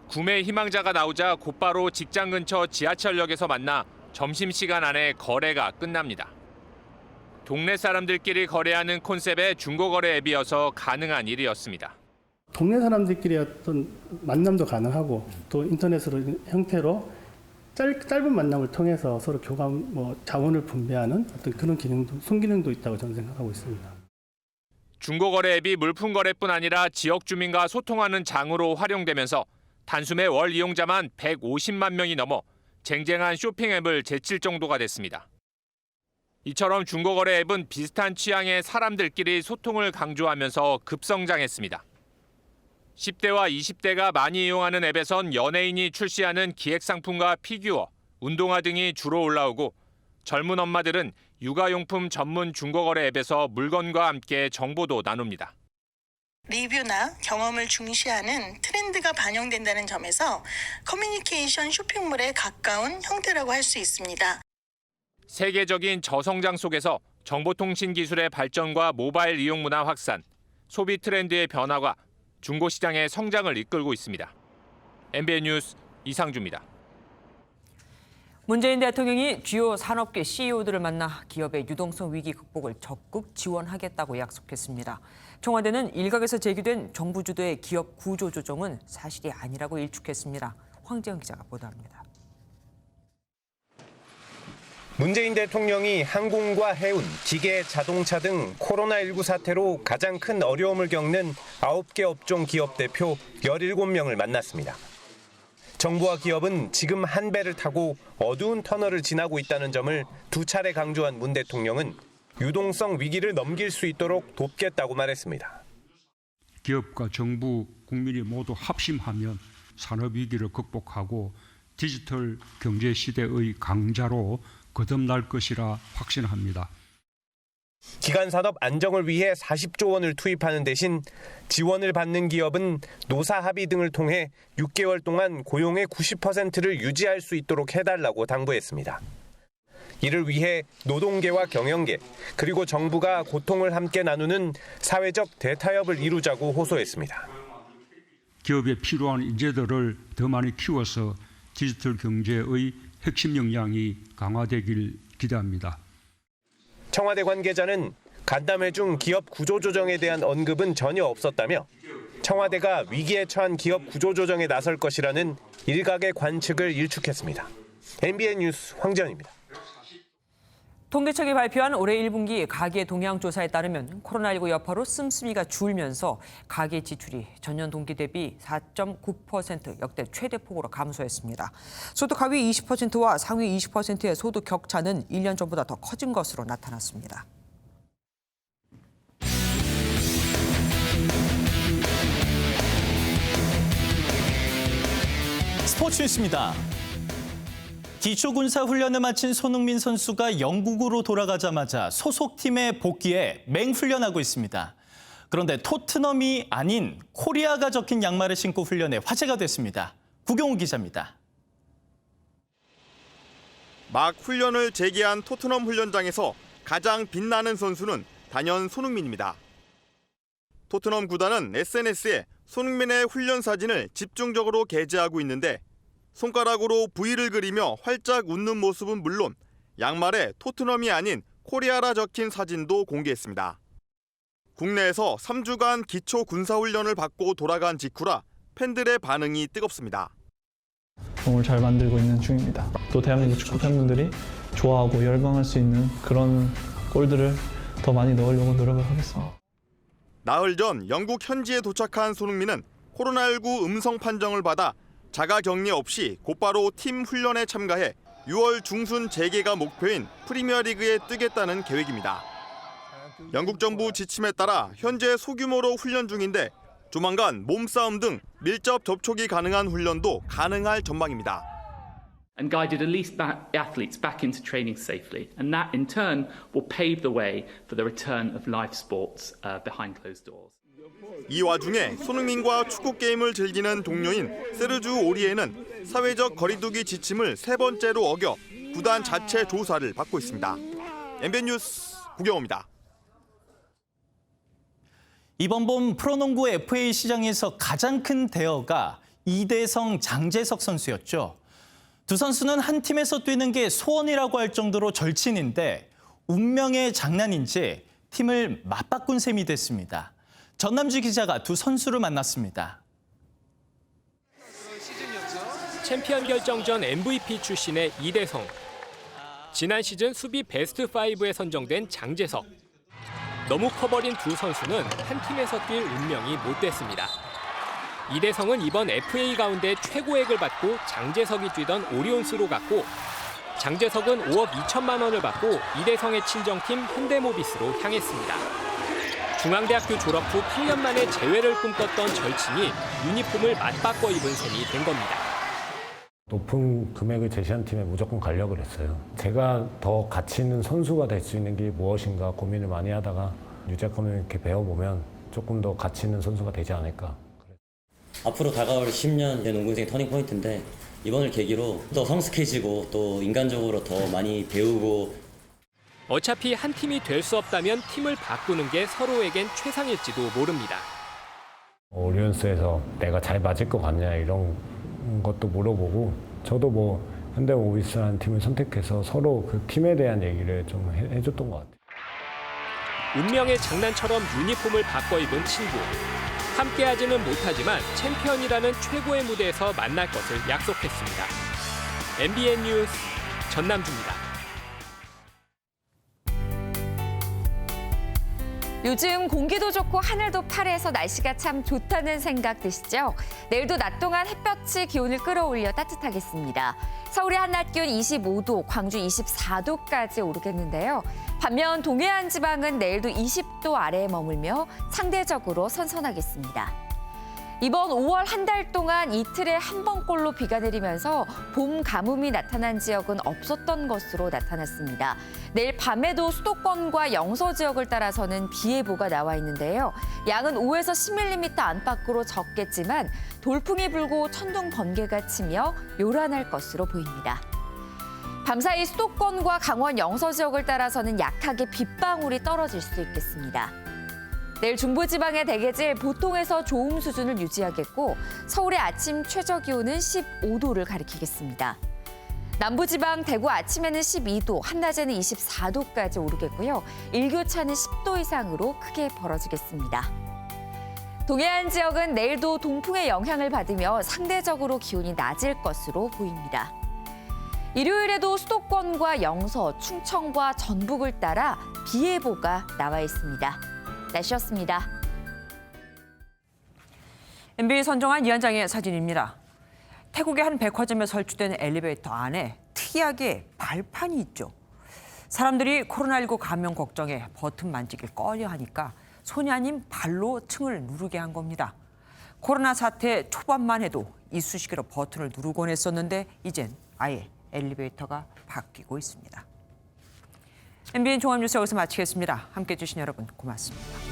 구매 희망자가 나오자 곧바로 직장 근처 지하철역에서 만나 점심시간 안에 거래가 끝납니다. 동네 사람들끼리 거래하는 콘셉트의 중고거래 앱이어서 가능한 일이었습니다. 동네 사람들끼리 어떤 만남도 가능하고 또 인터넷으로 형태로 짧은 만남을 통해서 서로 교감, 자원을 분배하는 어떤 그런 기능도, 순기능도 있다고 저는 생각하고 있습니다. 중고거래 앱이 물품 거래뿐 아니라 지역 주민과 소통하는 장으로 활용되면서 단숨에 월 이용자만 150만 명이 넘어 쟁쟁한 쇼핑 앱을 제칠 정도가 됐습니다. 이처럼 중고거래 앱은 비슷한 취향의 사람들끼리 소통을 강조하면서 급성장했습니다. 10대와 20대가 많이 이용하는 앱에선 연예인이 출시하는 기획상품과 피규어, 운동화 등이 주로 올라오고 젊은 엄마들은 육아용품 전문 중고거래 앱에서 물건과 함께 정보도 나눕니다. 리뷰나 경험을 중시하는 트렌드가 반영된다는 점에서 커뮤니케이션 쇼핑몰에 가까운 형태라고 할 수 있습니다. 세계적인 저성장 속에서 정보통신 기술의 발전과 모바일 이용 문화 확산, 소비 트렌드의 변화가 중고시장의 성장을 이끌고 있습니다. MBN 뉴스 이상주입니다. 문재인 대통령이 주요 산업계 CEO들을 만나 기업의 유동성 위기 극복을 적극 지원하겠다고 약속했습니다. 청와대는 일각에서 제기된 정부 주도의 기업 구조 조정은 사실이 아니라고 일축했습니다. 황재영 기자가 보도합니다. 문재인 대통령이 항공과 해운, 기계, 자동차 등 코로나19 사태로 가장 큰 어려움을 겪는 9개 업종 기업 대표 17명을 만났습니다. 정부와 기업은 지금 한 배를 타고 어두운 터널을 지나고 있다는 점을 두 차례 강조한 문 대통령은 유동성 위기를 넘길 수 있도록 돕겠다고 말했습니다. 기업과 정부, 국민이 모두 합심하면 산업 위기를 극복하고 디지털 경제 시대의 강자로 거듭날 것이라 확신합니다. 기간 산업 안정을 위해 40조 원을 투입하는 대신 지원을 받는 기업은 노사 합의 등을 통해 6개월 동안 고용의 90%를 유지할 수 있도록 해달라고 당부했습니다. 이를 위해 노동계와 경영계 그리고 정부가 고통을 함께 나누는 사회적 대타협을 이루자고 호소했습니다. 기업에 필요한 인재들을 더 많이 키워서 디지털 경제의 핵심 역량이 강화되길 기대합니다. 청와대 관계자는 간담회 중 기업 구조조정에 대한 언급은 전혀 없었다며 청와대가 위기에 처한 기업 구조조정에 나설 것이라는 일각의 관측을 일축했습니다. MBN 뉴스 황재현입니다. 통계청이 발표한 올해 1분기 가계 동향 조사에 따르면 코로나19 여파로 씀씀이가 줄면서 가계 지출이 전년 동기 대비 4.9% 역대 최대 폭으로 감소했습니다. 소득 하위 20%와 상위 20%의 소득 격차는 1년 전보다 더 커진 것으로 나타났습니다. 스포츠 뉴스입니다. 기초군사훈련을 마친 손흥민 선수가 영국으로 돌아가자마자 소속팀에 복귀해 맹훈련하고 있습니다. 그런데 토트넘이 아닌 코리아가 적힌 양말을 신고 훈련에 화제가 됐습니다. 구경호 기자입니다. 막 훈련을 재개한 토트넘 훈련장에서 가장 빛나는 선수는 단연 손흥민입니다. 토트넘 구단은 SNS에 손흥민의 훈련 사진을 집중적으로 게재하고 있는데 손가락으로 V를 그리며 활짝 웃는 모습은 물론 양말에 토트넘이 아닌 코리아라 적힌 사진도 공개했습니다. 국내에서 3주간 기초 군사훈련을 받고 돌아간 직후라 팬들의 반응이 뜨겁습니다. 몸을 잘 만들고 있는 중입니다. 또 대한민국 축구 팬분들이 좋아하고 열광할 수 있는 그런 골들을 더 많이 넣으려고 노력을 하겠습니다. 나흘 전 영국 현지에 도착한 손흥민은 코로나19 음성 판정을 받아 자가격리 없이 곧바로 팀 훈련에 참가해 6월 중순 재개가 목표인 프리미어리그에 뛰겠다는 계획입니다. 영국 정부 지침에 따라 현재 소규모로 훈련 중인데 조만간 몸싸움 등 밀접 접촉이 가능한 훈련도 가능할 전망입니다. And guided at least athletes back into training safely. And that in turn will pave the way for the return of live sports behind closed doors. 이 와중에 손흥민과 축구 게임을 즐기는 동료인 세르주 오리에는 사회적 거리두기 지침을 3번째로 어겨 구단 자체 조사를 받고 있습니다. MBN 뉴스 구경호입니다. 이번 봄 프로농구 FA 시장에서 가장 큰 대어가 이대성, 장재석 선수였죠. 두 선수는 한 팀에서 뛰는 게 소원이라고 할 정도로 절친인데 운명의 장난인지 팀을 맞바꾼 셈이 됐습니다. 전남주 기자가 두 선수를 만났습니다. 챔피언 결정전 MVP 출신의 이대성. 지난 시즌 수비 베스트 5에 선정된 장재석. 너무 커버린 두 선수는 한 팀에서 뛸 운명이 못 됐습니다. 이대성은 이번 FA 가운데 최고액을 받고 장재석이 뛰던 오리온스로 갔고 장재석은 5억 2천만 원을 받고 이대성의 친정팀 현대모비스로 향했습니다. 중앙대학교 졸업 후 8년 만에 재회를 꿈꿨던 절친이 유니폼을 맞바꿔 입은 셈이 된 겁니다. 높은 금액을 제시한 팀에 무조건 가려고 그랬어요. 제가 더 가치 있는 선수가 될 수 있는 게 무엇인가 고민을 많이 하다가 유재권을 이렇게 배워보면 조금 더 가치 있는 선수가 되지 않을까. 앞으로 다가올 10년 내 농구 인생 터닝 포인트인데 이번을 계기로 더 성숙해지고 또 인간적으로 더 많이 배우고 어차피 한 팀이 될 수 없다면 팀을 바꾸는 게 서로에겐 최상일지도 모릅니다. 오리온스에서 내가 잘 맞을 것 같냐 이런 것도 물어보고 저도 뭐 현대모비스라는 팀을 선택해서 서로 그 팀에 대한 얘기를 좀 해줬던 것 같아요. 운명의 장난처럼 유니폼을 바꿔 입은 친구. 함께하지는 못하지만 챔피언이라는 최고의 무대에서 만날 것을 약속했습니다. MBN 뉴스 전남주입니다. 요즘 공기도 좋고 하늘도 파래서 날씨가 참 좋다는 생각 드시죠? 내일도 낮 동안 햇볕이 기온을 끌어올려 따뜻하겠습니다. 서울의 한낮 기온 25도, 광주 24도까지 오르겠는데요. 반면 동해안 지방은 내일도 20도 아래에 머물며 상대적으로 선선하겠습니다. 이번 5월 한 달 동안 이틀에 한 번꼴로 비가 내리면서 봄 가뭄이 나타난 지역은 없었던 것으로 나타났습니다. 내일 밤에도 수도권과 영서 지역을 따라서는 비 예보가 나와 있는데요. 양은 5에서 10mm 안팎으로 적겠지만 돌풍이 불고 천둥 번개가 치며 요란할 것으로 보입니다. 밤사이 수도권과 강원 영서 지역을 따라서는 약하게 빗방울이 떨어질 수도 있겠습니다. 내일 중부지방의 대개질 보통에서 좋음 수준을 유지하겠고 서울의 아침 최저 기온은 15도를 가리키겠습니다. 남부지방 대구 아침에는 12도, 한낮에는 24도까지 오르겠고요. 일교차는 10도 이상으로 크게 벌어지겠습니다. 동해안 지역은 내일도 동풍의 영향을 받으며 상대적으로 기온이 낮을 것으로 보입니다. 일요일에도 수도권과 영서, 충청과 전북을 따라 비 예보가 나와 있습니다. 날씨였습니다. MBN 선정한 이한장의 사진입니다. 태국의 한 백화점에 설치된 엘리베이터 안에 특이하게 발판이 있죠. 사람들이 코로나19 감염 걱정에 버튼 만지길 꺼려하니까 손이 아닌 발로 층을 누르게 한 겁니다. 코로나 사태 초반만 해도 이쑤시개로 버튼을 누르곤 했었는데 이젠 아예 엘리베이터가 바뀌고 있습니다. MBN 종합뉴스 여기서 마치겠습니다. 함께해 주신 여러분 고맙습니다.